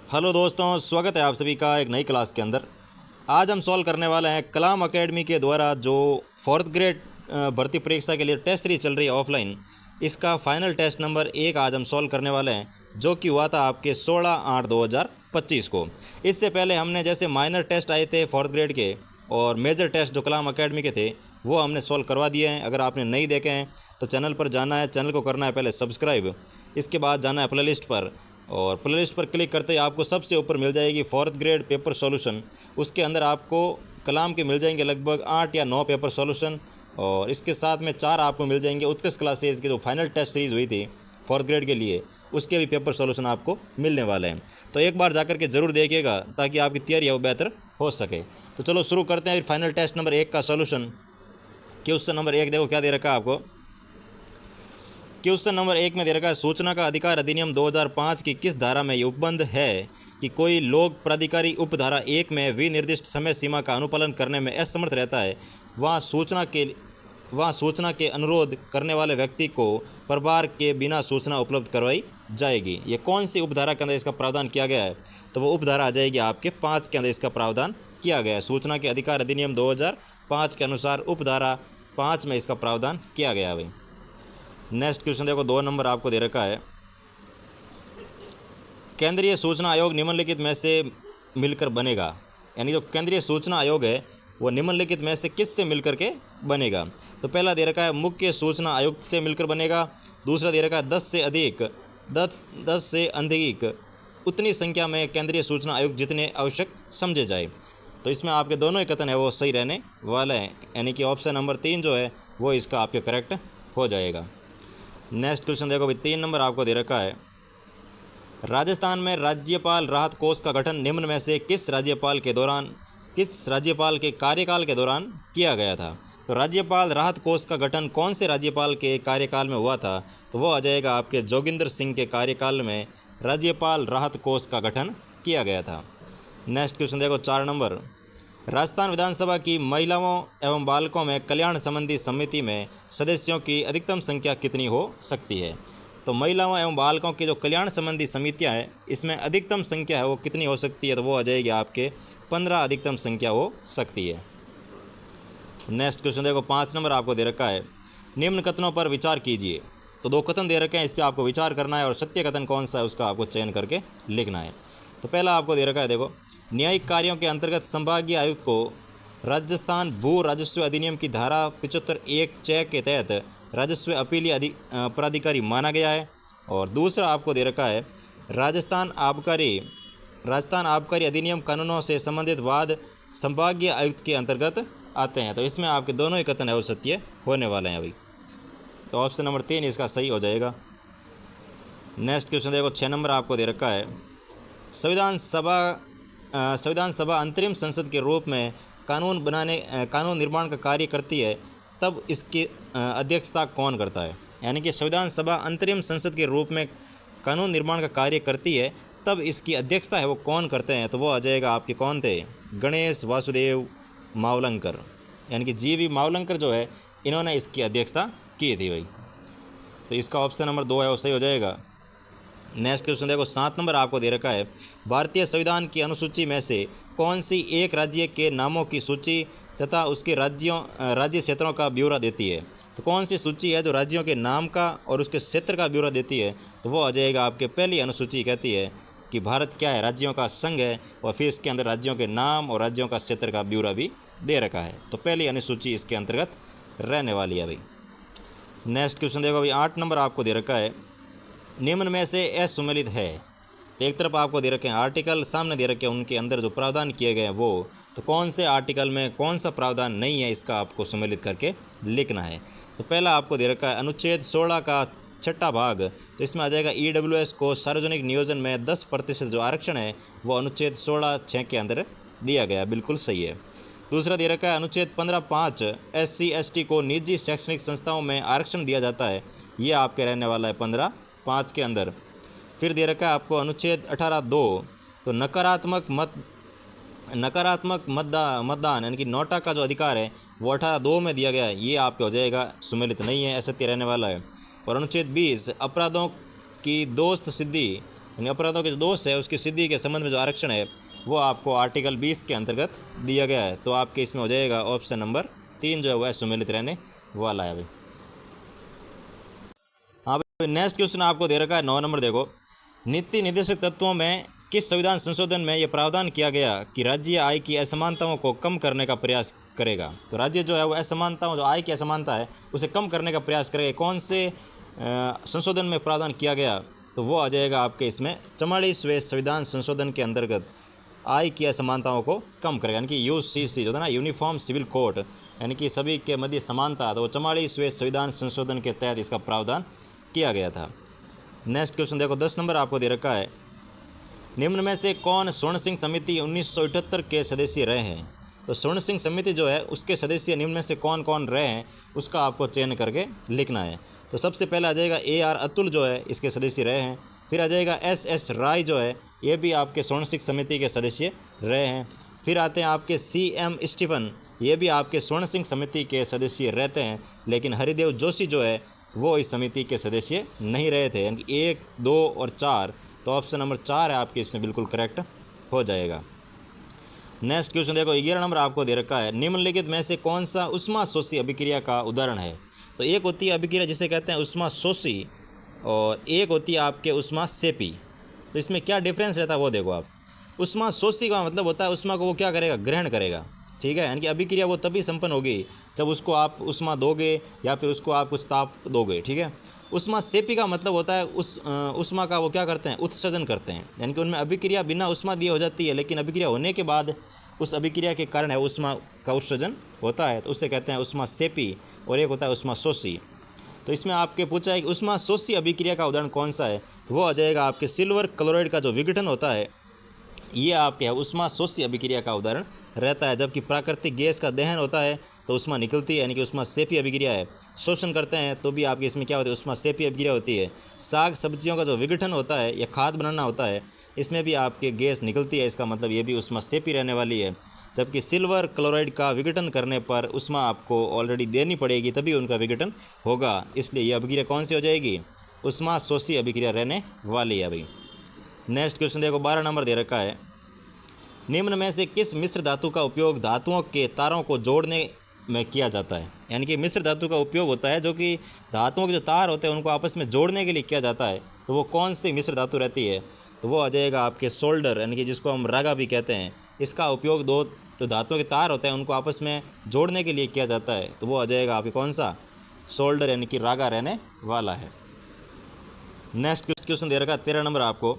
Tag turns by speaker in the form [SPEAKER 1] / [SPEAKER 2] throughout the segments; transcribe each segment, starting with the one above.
[SPEAKER 1] Hello दोस्तों, स्वागत है आप सभी का एक नई क्लास के अंदर। आज हम सॉल्व करने वाले हैं कलाम एकेडमी के द्वारा जो फोर्थ ग्रेड भर्ती परीक्षा के लिए टेस्ट सीरीज चल रही है ऑफलाइन। इसका फाइनल टेस्ट नंबर 1 आज हम सॉल्व करने वाले हैं, जो कि हुआ था आपके 16/8/2025 को। इससे पहले हमने जैसे माइनर टेस्ट आए थे फोर्थ ग्रेड के और मेजर टेस्ट जो कलाम एकेडमी के थे वो हमने सॉल्व करवा दिए हैं। अगर आपने नहीं देखे हैं तो चैनल पर जाना है, चैनल को करना है पहले सब्सक्राइब, इसके बाद जाना है प्लेलिस्ट पर और प्लेलिस्ट पर क्लिक करते ही आपको सबसे ऊपर मिल जाएगी फोर्थ ग्रेड पेपर सॉल्यूशन। उसके अंदर आपको कलाम के मिल जाएंगे लगभग 8 या 9 पेपर सॉल्यूशन और इसके साथ में 4 आपको मिल जाएंगे उत्कृष्ट क्लासेज के जो फाइनल टेस्ट सीरीज़ हुई थी फोर्थ ग्रेड के लिए, उसके भी पेपर सॉल्यूशन आपको मिलने वाले हैं। तो एक बार जाकर के ज़रूर देखिएगा ताकि आपकी तैयारी है वो बेहतर हो सके। तो चलो शुरू करते हैं फाइनल टेस्ट नंबर 1 का सॉल्यूशन। क्वेश्चन नंबर 1 देखो क्या दे रखा है आपको। क्वेश्चन नंबर 1 में दे रखा है, सूचना का अधिकार अधिनियम 2005 की किस धारा में ये उपबंध है कि कोई लोक प्राधिकारी उपधारा 1 में विनिर्दिष्ट समय सीमा का अनुपालन करने में असमर्थ रहता है, वहाँ सूचना के अनुरोध करने वाले व्यक्ति को प्रभार के बिना सूचना उपलब्ध करवाई जाएगी। ये कौन सी उपधारा के अंदर इसका प्रावधान किया गया है? तो वो उपधारा आ जाएगी आपके 5 के अंदर इसका प्रावधान किया गया है। सूचना के अधिकार अधिनियम 2005 के अनुसार उपधारा 5 में इसका प्रावधान किया गया है भाई। नेक्स्ट क्वेश्चन देखो, 2 नंबर आपको दे रखा है, केंद्रीय सूचना आयोग निम्नलिखित में से मिलकर बनेगा। यानी जो केंद्रीय सूचना आयोग है वो निम्नलिखित में से किस से मिलकर के बनेगा? तो पहला दे रखा है मुख्य सूचना आयुक्त से मिलकर बनेगा। दूसरा दे रखा है 10 से अधिक उतनी संख्या में केंद्रीय सूचना आयुक्त जितने आवश्यक समझे जाए। तो इसमें आपके दोनों ही कथन है वो सही रहने वाला है, यानी कि ऑप्शन नंबर 3 जो है वो इसका आपके करेक्ट हो जाएगा। नेक्स्ट क्वेश्चन देखो भाई, 3 नंबर आपको दे रखा है, राजस्थान में राज्यपाल राहत कोष का गठन निम्न में से किस राज्यपाल के कार्यकाल के दौरान किया गया था? तो राज्यपाल राहत कोष का गठन कौन से राज्यपाल के कार्यकाल में हुआ था? तो वो आ जाएगा आपके जोगिंदर सिंह के कार्यकाल में राज्यपाल राहत कोष का गठन किया गया था। नेक्स्ट क्वेश्चन देखो, 4 नंबर, राजस्थान विधानसभा की महिलाओं एवं बालकों में कल्याण संबंधी समिति में सदस्यों की अधिकतम संख्या कितनी हो सकती है? तो महिलाओं एवं बालकों की जो कल्याण संबंधी समितियां हैं इसमें अधिकतम संख्या है वो कितनी हो सकती है? तो वो आ जाएगी आपके 15 अधिकतम संख्या हो सकती है। नेक्स्ट क्वेश्चन देखो, 5 नंबर आपको दे रखा है, निम्न कथनों पर विचार कीजिए। तो 2 कथन दे रखे हैं, इस पर आपको विचार करना है और सत्य कथन कौन सा है उसका आपको चयन करके लिखना है। तो पहला आपको दे रखा है, देखो, न्यायिक कार्यों के अंतर्गत संभागीय आयुक्त को राजस्थान भू राजस्व अधिनियम की धारा 75(1)(च) के तहत राजस्व अपीलीय प्राधिकारी माना गया है। और दूसरा आपको दे रखा है, राजस्थान आबकारी अधिनियम कानूनों से संबंधित वाद संभागीय आयुक्त के अंतर्गत आते हैं। तो इसमें आपके दोनों ही कथन है वो सत्य होने वाले हैं अभी। तो ऑप्शन नंबर 3 इसका सही हो जाएगा। नेक्स्ट क्वेश्चन देखो, 6 नंबर आपको दे रखा है, संविधान सभा अंतरिम संसद के रूप में कानून निर्माण का कार्य करती है, तब इसकी अध्यक्षता कौन करता है? यानी कि संविधान सभा अंतरिम संसद के रूप में कानून निर्माण का कार्य करती है, तब इसकी अध्यक्षता है वो कौन करते हैं? तो वो आ जाएगा आपके कौन थे? गणेश वासुदेव मावलंकर, यानी कि GV मावलंकर जो है इन्होंने इसकी अध्यक्षता की थी भाई। तो इसका ऑप्शन नंबर 2 है वो सही हो जाएगा। नेक्स्ट क्वेश्चन देखो, 7 नंबर आपको दे रखा है, भारतीय संविधान की अनुसूची में से कौन सी एक राज्य के नामों की सूची तथा उसके राज्य क्षेत्रों का ब्यौरा देती है? तो कौन सी सूची है जो राज्यों के नाम का और उसके क्षेत्र का ब्यौरा देती है? तो वो आ जाएगा आपके पहली अनुसूची, कहती है कि भारत क्या है, राज्यों का संघ है और फिर इसके अंदर राज्यों के नाम और राज्यों का क्षेत्र का ब्यौरा भी दे रखा है। तो पहली अनुसूची इसके अंतर्गत रहने वाली है भाई। नेक्स्ट क्वेश्चन देखो भाई, 8 नंबर आपको दे रखा है, निम्न में से असुमेलित है। एक तरफ आपको दे रखे हैं आर्टिकल, सामने दे रखे हैं उनके अंदर जो प्रावधान किए गए हैं वो, तो कौन से आर्टिकल में कौन सा प्रावधान नहीं है इसका आपको सुमेलित करके लिखना है। तो पहला आपको दे रखा है अनुच्छेद 16 का 6ठा भाग, तो इसमें आ जाएगा EWS को सार्वजनिक नियोजन में 10% जो आरक्षण है वो अनुच्छेद 16(6) के अंदर दिया गया, बिल्कुल सही है। दूसरा दे रखा है अनुच्छेद 15(5) SC ST को निजी शैक्षणिक संस्थाओं में आरक्षण दिया जाता है, ये आपके रहने वाला है 15(5) के अंदर। फिर दे रखा है आपको अनुच्छेद 18(2), तो नकारात्मक मतदान यानी कि नोटा का जो अधिकार है वो 18(2) में दिया गया है, ये आपके हो जाएगा सुमेलित नहीं है, असत्य रहने वाला है। और अनुच्छेद 20 अपराधों की दोस्त सिद्धि यानी अपराधों के जो दोष है उसकी सिद्धि के संबंध में जो आरक्षण है वो आपको आर्टिकल 20 के अंतर्गत दिया गया है। तो आपके इसमें हो जाएगा ऑप्शन नंबर 3 जो है वह सुमेलित रहने वाला है भाई। हाँ भाई, नेक्स्ट क्वेश्चन आपको दे रखा है 9 नंबर। देखो, नीति निर्देशक तत्वों में किस संविधान संशोधन में यह प्रावधान किया गया कि राज्य आय की असमानताओं को कम करने का प्रयास करेगा। तो राज्य जो है वो असमानताओं, जो आय की असमानता है उसे कम करने का प्रयास करेगा। कौन से संशोधन में प्रावधान किया गया? तो वो आ जाएगा आपके इसमें 44वें संविधान संशोधन के अंतर्गत आय की असमानताओं को कम करेगा, यानी कि यूसीसी जो था ना, यूनिफॉर्म सिविल कोड, यानी कि सभी के मध्य समानता। तो वो 44वें संविधान संशोधन के तहत इसका प्रावधान किया गया था। नेक्स्ट क्वेश्चन देखो, 10 नंबर आपको दे रखा है, निम्न में से कौन स्वर्ण सिंह समिति 1978 के सदस्य रहे हैं। तो स्वर्ण सिंह समिति जो है उसके सदस्य निम्न में से कौन कौन रहे हैं उसका आपको चयन करके लिखना है। तो सबसे पहले आ जाएगा AR अतुल जो है इसके सदस्य रहे हैं। फिर आ जाएगा SS राय जो है ये भी आपके स्वर्ण सिंह समिति के सदस्य रहे हैं। फिर आते हैं आपके CM स्टीफन, ये भी आपके स्वर्ण सिंह समिति के सदस्य रहते हैं, लेकिन हरिदेव जोशी जो है वो इस समिति के सदस्य नहीं रहे थे, यानी 1, 2 और 4। तो ऑप्शन नंबर 4 है आपके इसमें बिल्कुल करेक्ट हो जाएगा। नेक्स्ट क्वेश्चन देखो, 11 नंबर आपको दे रखा है, निम्नलिखित में से कौन सा उष्मा शोषी अभिक्रिया का उदाहरण है। तो एक होती है अभिक्रिया जिसे कहते हैं उष्मा शोषी और एक होती है आपके उष्मा सेपी। तो इसमें क्या डिफरेंस रहता है वो देखो आप। उष्मा शोषी का मतलब होता है उष्मा को वो क्या करेगा, ग्रहण करेगा, ठीक है, यानी कि अभिक्रिया वो तभी संपन्न होगी जब उसको आप उष्मा दोगे या फिर उसको आप कुछ ताप दोगे, ठीक है। उष्मा सेपी का मतलब होता है उष्मा का वो क्या करते हैं, उत्सर्जन करते हैं, यानी कि उनमें अभिक्रिया बिना उष्मा दिए हो जाती है, लेकिन अभिक्रिया होने के बाद उस अभिक्रिया के कारण है उष्मा का उत्सर्जन होता है, तो उससे कहते हैं उष्मा सेपी। और एक होता है उष्मा शोषी। तो इसमें आपके पूछा है कि उष्मा शोषी अभिक्रिया का उदाहरण कौन सा है, तो वो आ जाएगा आपके सिल्वर क्लोराइड का जो विघटन होता है ये आपके उष्मा शोषी अभिक्रिया का उदाहरण रहता है। जबकि प्राकृतिक गैस का दहन होता है तो उष्मा निकलती है, यानी कि उष्मा सेपी अभिक्रिया है। शोषण करते हैं तो भी आपकी इसमें क्या होती है, उष्मा सेपी अभिक्रिया होती है। साग सब्जियों का जो विघटन होता है या खाद बनाना होता है इसमें भी आपके गैस निकलती है, इसका मतलब ये भी उष्मा सेपी रहने वाली है। जबकि सिल्वर क्लोराइड का विघटन करने पर उष्मा आपको ऑलरेडी देनी पड़ेगी तभी उनका विघटन होगा, इसलिए ये अभिक्रिया कौन सी हो जाएगी, उष्मा शोषी अभिक्रिया रहने वाली है भाई। नेक्स्ट क्वेश्चन देखो, 12 नंबर दे रखा है, निम्न में से किस मिश्र धातु का उपयोग धातुओं के तारों को जोड़ने में किया जाता है। यानी कि मिश्र धातु का उपयोग होता है जो कि धातुओं के जो तार होते हैं उनको आपस में जोड़ने के लिए किया जाता है। तो वो कौन सी मिश्र धातु रहती है, तो वो आ जाएगा आपके सोल्डर, यानी कि जिसको हम रागा भी कहते हैं। इसका उपयोग दो जो धातुओं के तार होते हैं उनको आपस में जोड़ने के लिए किया जाता है, तो वो आ जाएगा आपके कौन सा, सोल्डर, यानी कि रागा रहने वाला है। नेक्स्ट क्वेश्चन दे रखा है 13 नंबर आपको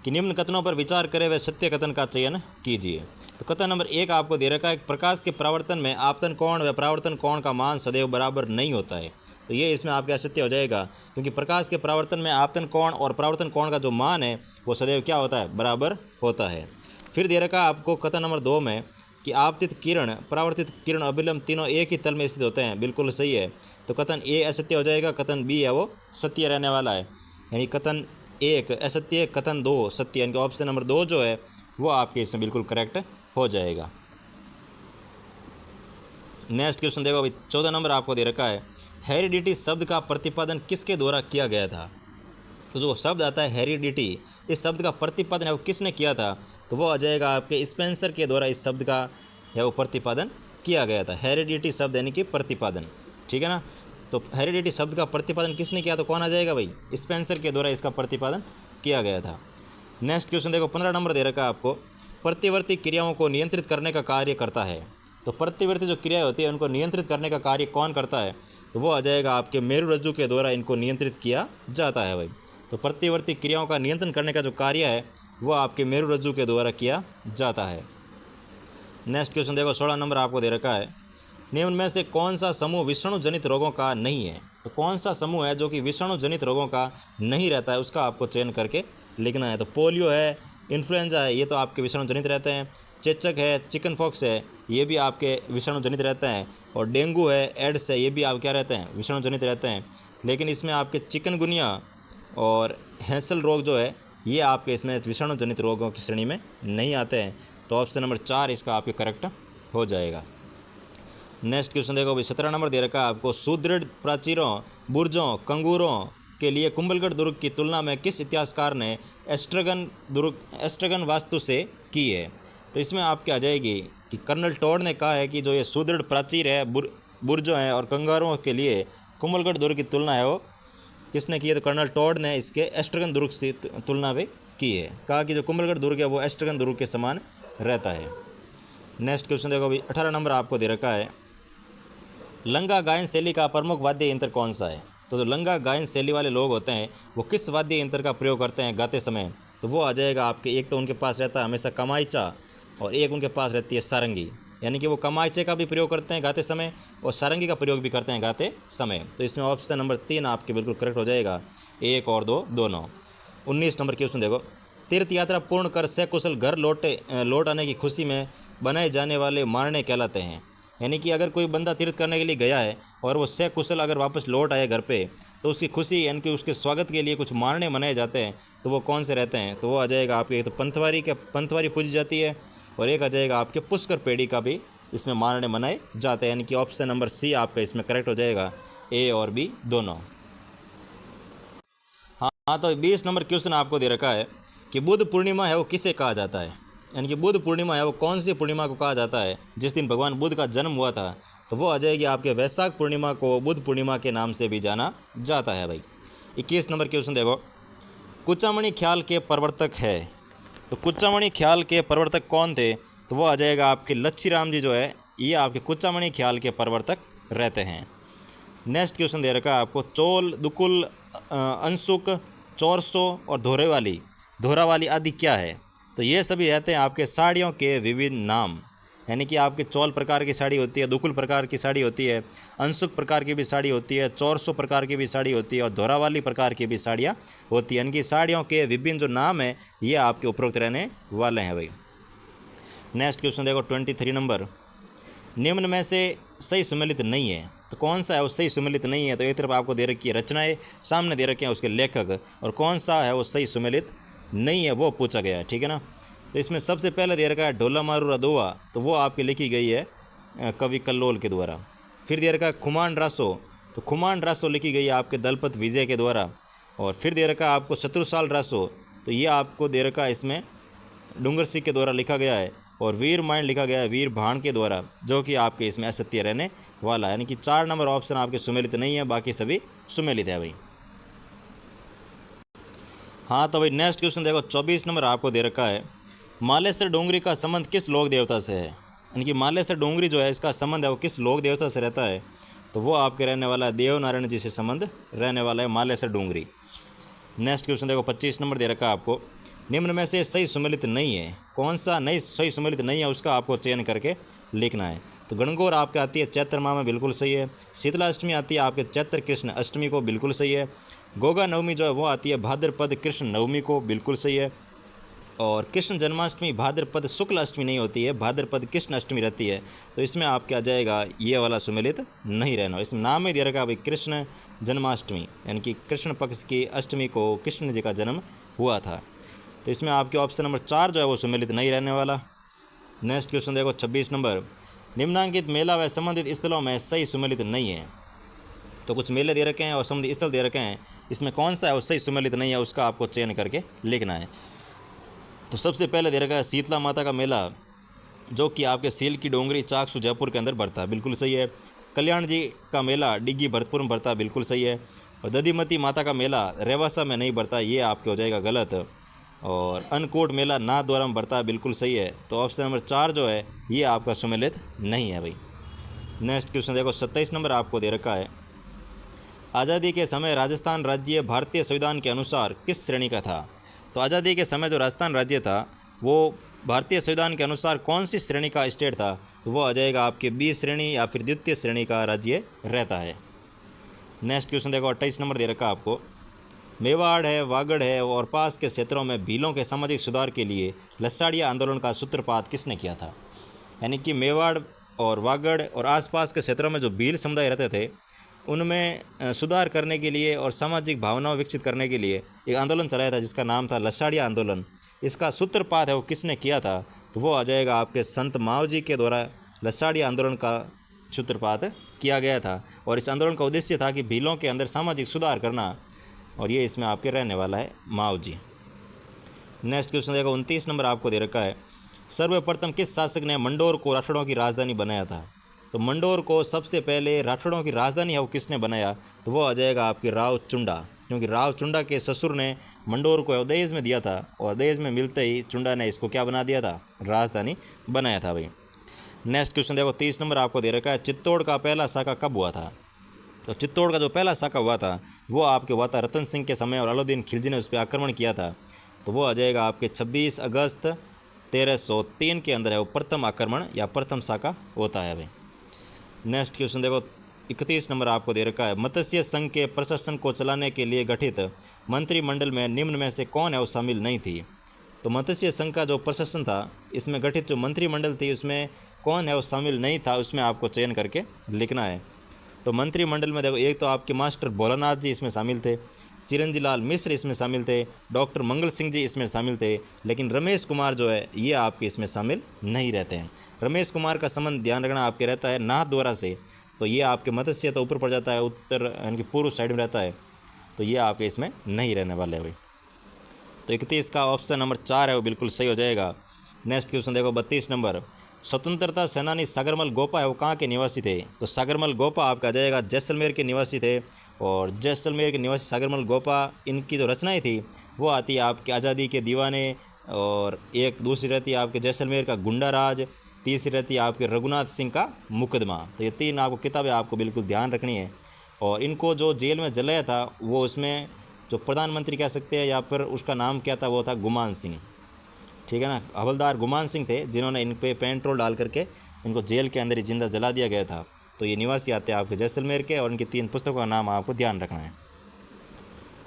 [SPEAKER 1] कि निम्न कथनों पर विचार करें व सत्य कथन का चयन कीजिए। तो कथन नंबर 1 आपको दे रखा है, प्रकाश के परावर्तन में आपतन कोण व परावर्तन कोण का मान सदैव बराबर नहीं होता है। तो ये इसमें आपके असत्य हो जाएगा, क्योंकि प्रकाश के परावर्तन में आपतन कोण और परावर्तन कोण का जो मान है वो सदैव क्या होता है, बराबर होता है। फिर दे रखा है आपको कथन नंबर 2 में कि आपतित किरण, परावर्तित किरण, अभिलंब तीनों एक ही तल में स्थित होते हैं। बिल्कुल सही है। तो कथन ए असत्य हो जाएगा, कथन बी है वो सत्य रहने वाला है। यानी कथन 1 असत्य, कथन 2 सत्य, यानी कि ऑप्शन नंबर 2 जो है वो आपके इसमें बिल्कुल करेक्ट हो जाएगा। नेक्स्ट क्वेश्चन देखो भाई, 14 नंबर आपको दे रखा है, हेरिडिटी शब्द का प्रतिपादन किसके द्वारा किया गया था। तो जो शब्द आता है हेरिडिटी, इस शब्द का प्रतिपादन है वो किसने किया था, तो वो आ जाएगा आपके स्पेंसर के द्वारा इस शब्द का है वो प्रतिपादन किया गया था। हेरिडिटी शब्द यानी कि प्रतिपादन, ठीक है ना। तो हेरिडिटी शब्द का प्रतिपादन किसने किया, तो कौन आ जाएगा भाई, स्पेंसर के द्वारा इसका प्रतिपादन किया गया था। नेक्स्ट क्वेश्चन देखो, 15 नंबर दे रखा है आपको, प्रतिवर्ती क्रियाओं को नियंत्रित करने का कार्य करता है। तो प्रतिवर्ती जो क्रिया होती है उनको नियंत्रित करने का कार्य कौन करता है, तो वो आ जाएगा आपके मेरुरज्जु के द्वारा इनको नियंत्रित किया जाता है भाई। तो प्रतिवर्ती क्रियाओं का नियंत्रण करने का जो कार्य है वो आपके मेरुरज्जु के द्वारा किया जाता है। नेक्स्ट क्वेश्चन देखो, 16 नंबर आपको दे रखा है, निम्न में से कौन सा समूह विषाणु जनित रोगों का नहीं है। तो कौन सा समूह है जो कि विषाणु जनित रोगों का नहीं रहता है उसका आपको चयन करके लिखना है। तो पोलियो है, इन्फ्लुएंजा है, ये तो आपके विषाणु जनित रहते हैं। चेचक है, चिकन पॉक्स है, ये भी आपके विषाणु जनित रहते हैं। और डेंगू है, एड्स है, ये भी आप क्या रहते हैं, विषाणु जनित रहते हैं। लेकिन इसमें आपके चिकनगुनिया और हैंसल रोग जो है ये आपके इसमें विषाणु जनित रोगों की श्रेणी में नहीं आते हैं। तो ऑप्शन नंबर 4 इसका आपके करेक्ट हो जाएगा। नेक्स्ट क्वेश्चन देखो भाई, 17 नंबर दे रखा है आपको, सुदृढ़ प्राचीरों, बुर्जों, कंगूरों के लिए कुंभलगढ़ दुर्ग की तुलना में किस इतिहासकार ने एस्ट्रगन वास्तु से की है? तो इसमें आपके आ जाएगी कि कर्नल टॉड ने कहा है कि जो ये सुदृढ़ प्राचीर है, बुर्जों हैं और कंगारुओं के लिए कुंभलगढ़ दुर्ग की तुलना है वो किसने की है? तो कर्नल टॉड ने इसके एस्ट्रगन दुर्ग से तुलना भी की है। कहा कि जो कुंभलगढ़ दुर्ग है वो एस्ट्रगन दुर्ग के समान रहता है। नेक्स्ट क्वेश्चन देखो अभी 18 नंबर आपको दे रखा है, लंगा गायन शैली का प्रमुख वाद्य यंत्र कौन सा है? तो जो लंगा गायन शैली वाले लोग होते हैं वो किस वाद्य यंत्र का प्रयोग करते हैं गाते समय? तो वो आ जाएगा आपके, एक तो उनके पास रहता है हमेशा कमाइचा और एक उनके पास रहती है सारंगी। यानी कि वो कमाइचे का भी प्रयोग करते हैं गाते समय और सारंगी का प्रयोग भी करते हैं गाते समय। तो इसमें ऑप्शन नंबर 3 आपके बिल्कुल करेक्ट हो जाएगा, 1 और 2 दोनों। 19 नंबर क्वेश्चन देखो, तीर्थ यात्रा पूर्ण कर सकुशल घर लौट आने की खुशी में बनाए जाने वाले मारने कहलाते हैं। यानी कि अगर कोई बंदा तीर्थ करने के लिए गया है और वो सकुशल अगर वापस लौट आए घर पे, तो उसकी खुशी यानी कि उसके स्वागत के लिए कुछ मारने मनाए जाते हैं। तो वो कौन से रहते हैं? तो वो आ जाएगा आपके, एक तो पंथवारी पूजी जाती है और एक आ जाएगा आपके पुष्कर पेड़ी का भी इसमें मारने मनाए जाते हैं। यानी कि ऑप्शन नंबर सी आपका इसमें करेक्ट हो जाएगा, ए और बी दोनों। हाँ, तो 20 नंबर क्वेश्चन आपको दे रखा है कि बुद्ध पूर्णिमा है वो किसे कहा जाता है? यानी कि बुद्ध पूर्णिमा है वो कौन सी पूर्णिमा को कहा जाता है जिस दिन भगवान बुद्ध का जन्म हुआ था? तो वो आ जाएगी आपके वैशाख पूर्णिमा को बुद्ध पूर्णिमा के नाम से भी जाना जाता है भाई। 21 नंबर क्वेश्चन देखो, कुचामणी ख्याल के प्रवर्तक है, तो कुचामणी ख्याल के प्रवर्तक कौन थे? तो वो आ जाएगा आपके लच्छी राम जी जो है ये आपके कुचामणी ख्याल के प्रवर्तक रहते हैं। नेक्स्ट क्वेश्चन दे रखा है आपको, चोल, दुकुल, अंशुक, चौरसो और धोरावाली आदि क्या है? तो ये सभी रहते हैं आपके साड़ियों के विविध नाम। यानी कि आपके चौल प्रकार की साड़ी होती है, दुकुल प्रकार की साड़ी होती है, अंशुक प्रकार की भी साड़ी होती है, चौरसो प्रकार की भी साड़ी होती है और धोरावाली प्रकार की भी साड़ियाँ होती हैं। यानी कि साड़ियों के विभिन्न जो नाम है ये आपके उपरोक्त रहने वाले हैं भाई। नेक्स्ट क्वेश्चन देखो 23 नंबर, निम्न में से सही सुमेलित नहीं है, तो कौन सा है वो सही सुमेलित नहीं है? तो एक तरफ आपको दे रखी है रचनाएं, सामने दे रखे हैं उसके लेखक, और कौन सा है वो सही सुमेलित नहीं है वो पूछा गया है, ठीक है ना। तो इसमें सबसे पहले दे रखा है ढोला मारू रदोवा, तो वो आपकी लिखी गई है कवि कल्लोल के द्वारा। फिर दे रखा है खुमान रासो, तो खुमान रासो लिखी गई है आपके दलपत विजय के द्वारा। और फिर दे रखा है आपको शत्रुसाल रासो, तो ये आपको दे रखा है इसमें डूंगर सिंह के द्वारा लिखा गया है। और वीर माइंड लिखा गया है वीर भाण के द्वारा, जो कि आपके इसमें असत्य रहने वाला है। यानी कि 4 नंबर ऑप्शन आपके सुमेलित नहीं है, बाकी सभी सुमेलित है भाई। हाँ, तो भाई नेक्स्ट क्वेश्चन देखो 24 नंबर आपको दे रखा है, मालेसर डोंगरी का संबंध किस लोक देवता से है? यानी कि मालेसर डोंगरी जो है इसका संबंध है वो किस लोक देवता से रहता है? तो वो आपके रहने वाला है देवनारायण जी से संबंध रहने वाला है मालेसर डोंगरी। नेक्स्ट क्वेश्चन देखो 25 नंबर दे रखा है आपको, निम्न में से सही सुमेलित नहीं है, कौन सा नहीं सही सुमेलित नहीं है उसका आपको चयन करके लिखना है। तो गणगौर आपके आती है चैत्र माह में, बिल्कुल सही है। शीतलाष्टमी आती है आपके चैत्र कृष्ण अष्टमी को, बिल्कुल सही है। गोगा नवमी जो है वो आती है भाद्रपद कृष्ण नवमी को, बिल्कुल सही है। और कृष्ण जन्माष्टमी भाद्रपद शुक्ल अष्टमी नहीं होती है, भाद्रपद कृष्ण अष्टमी रहती है। तो इसमें आप क्या जाएगा, ये वाला सुमेलित नहीं रहना। इसमें नाम में दे रखा भाई कृष्ण जन्माष्टमी, यानी कि कृष्ण पक्ष की अष्टमी को कृष्ण जी का जन्म हुआ था। तो इसमें आपके ऑप्शन नंबर 4 जो है वो सुमेलित नहीं रहने वाला। नेक्स्ट क्वेश्चन देखो 26 नंबर, निम्नांकित मेला व संबंधित स्थलों में सही सुमेलित नहीं है। तो कुछ मेले दे रखे हैं और संबंधित स्थल दे रखे हैं, इसमें कौन सा है वो सही सुमेलित नहीं है उसका आपको चयन करके लिखना है। तो सबसे पहले दे रखा है शीतला माता का मेला, जो कि आपके सील की डोंगरी चाकसू जयपुर के अंदर बढ़ता है, बिल्कुल सही है। कल्याण जी का मेला डिग्गी भरतपुर में बढ़ता है, बिल्कुल सही है। और दधीमती माता का मेला रेवासा में नहीं बढ़ता, ये आपके हो जाएगा गलत। और अन्नकूट मेला नाथद्वारा में बढ़ता है, बिल्कुल सही है। तो ऑप्शन नंबर 4 जो है ये आपका सुमेलित नहीं है भाई। नेक्स्ट क्वेश्चन देखो 27 नंबर आपको दे रखा है, आज़ादी के समय राजस्थान राज्य भारतीय संविधान के अनुसार किस श्रेणी का था? तो आज़ादी के समय जो राजस्थान राज्य था वो भारतीय संविधान के अनुसार कौन सी श्रेणी का स्टेट था? तो वो आ जाएगा आपके बी श्रेणी या फिर द्वितीय श्रेणी का राज्य रहता है। नेक्स्ट क्वेश्चन देखो 28 नंबर दे रखा आपको, मेवाड़ है, वागड़ है और पास के क्षेत्रों में भीलों के सामाजिक सुधार के लिए लसाड़िया आंदोलन का सूत्रपात किसने किया था? यानी कि मेवाड़ और वागड़ और आसपास के क्षेत्रों में जो भील समुदाय रहते थे उनमें सुधार करने के लिए और सामाजिक भावनाओं विकसित करने के लिए एक आंदोलन चलाया था जिसका नाम था लसाड़िया आंदोलन। इसका सूत्रपात है वो किसने किया था? तो वो आ जाएगा आपके संत मावजी के द्वारा लसाड़िया आंदोलन का सूत्रपात किया गया था। और इस आंदोलन का उद्देश्य था कि भीलों के अंदर सामाजिक सुधार करना और ये इसमें आपके रहने वाला है माओ जी। नेक्स्ट क्वेश्चन देखो 29 नंबर आपको दे रखा है, सर्वप्रथम किस शासक ने मंडोर को राठौड़ों की राजधानी बनाया था? तो मंडोर को सबसे पहले राठौड़ों की राजधानी है वो किसने बनाया? तो वो आ जाएगा आपके राव चुंडा, क्योंकि राव चुंडा के ससुर ने मंडोर को अवधेश में दिया था और अवधेश में मिलते ही चुंडा ने इसको क्या बना दिया था? राजधानी बनाया था भाई। नेक्स्ट क्वेश्चन देखो 30 नंबर आपको दे रखा है, चित्तौड़ का पहला साका कब हुआ था? तो चित्तौड़ का जो पहला साका हुआ था वो आपके हुआ था रतन सिंह के समय और अलाउद्दीन खिलजी ने उस पर आक्रमण किया था। तो वो आ जाएगा आपके 26 अगस्त 1303 के अंदर है वो प्रथम आक्रमण या प्रथम साका होता है भाई। नेक्स्ट क्वेश्चन देखो 31 नंबर आपको दे रखा है, मत्स्य संघ के प्रशासन को चलाने के लिए गठित मंत्रिमंडल में निम्न में से कौन है वो शामिल नहीं थी? तो मत्स्य संघ का जो प्रशासन था इसमें गठित जो मंत्रिमंडल थी उसमें कौन है वो शामिल नहीं था, उसमें आपको चयन करके लिखना है। तो मंत्रिमंडल में देखो एक तो आपके मास्टर भोलानाथ जी इसमें शामिल थे, चिरंजीव लाल मिश्र इसमें शामिल थे, डॉक्टर मंगल सिंह जी इसमें शामिल थे, लेकिन रमेश कुमार जो है ये आपके इसमें शामिल नहीं रहते हैं। रमेश कुमार का संबंध ध्यान रखना आपके रहता है नाथद्वारा से, तो ये आपके मत्स्य तो ऊपर पड़ जाता है, उत्तर यानी कि पूर्व साइड में रहता है, तो ये आपके इसमें नहीं रहने वाले हैं भाई। तो 31 का ऑप्शन नंबर 4 है वो बिल्कुल सही हो जाएगा। नेक्स्ट क्वेश्चन देखो 32 नंबर, स्वतंत्रता सेनानी सागरमल गोपा है वो कहाँ के निवासी थे? तो सागरमल गोपा आपका आ जाएगा जैसलमेर के निवासी थे, और जैसलमेर के निवासी सागरमल गोपा इनकी जो रचनाएं थी वो आती है आपके आज़ादी के दीवाने, और एक दूसरी रहती है आपके जैसलमेर का गुंडा राज, तीसरी रहती है आपके रघुनाथ सिंह का मुकदमा। तो ये 3 आपको किताबें आपको बिल्कुल ध्यान रखनी है। और इनको जो जेल में जलाया था वो उसमें जो प्रधानमंत्री कह सकते हैं या फिर उसका नाम क्या था वो था गुमान सिंह, ठीक है ना, हवलदार गुमान सिंह थे जिन्होंने इन पे पेट्रोल डाल करके इनको जेल के अंदर ही जिंदा जला दिया गया था। तो ये निवासी आते हैं आपके जैसलमेर के, और इनकी 3 पुस्तकों का नाम आपको ध्यान रखना है।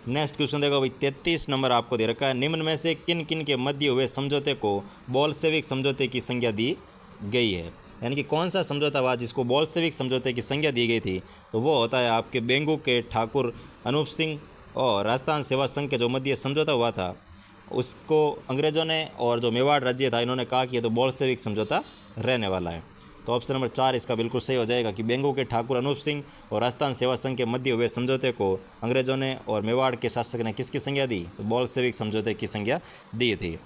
[SPEAKER 1] नेक्स्ट क्वेश्चन देखो भाई 33 नंबर आपको दे रखा है, निम्न में से किन किन के मध्य हुए समझौते को बोल्शेविक समझौते की संज्ञा दी गई है? यानी कि कौन सा समझौता हुआ जिसको बोल्शेविक समझौते की संज्ञा दी गई थी? तो वो होता है आपके बेंगू के ठाकुर अनूप सिंह और राजस्थान सेवा संघ के जो मध्य समझौता हुआ था उसको अंग्रेज़ों ने और जो मेवाड़ राज्य था इन्होंने कहा कि ये तो बोल्शेविक समझौता रहने वाला है। तो ऑप्शन नंबर 4 इसका बिल्कुल सही हो जाएगा कि बेंगू के ठाकुर अनूप सिंह और राजस्थान सेवा संघ के मध्य हुए समझौते को अंग्रेज़ों ने और मेवाड़ के शासक ने किसकी संज्ञा दी? तो बोल्शेविक समझौते की संज्ञा दी थी।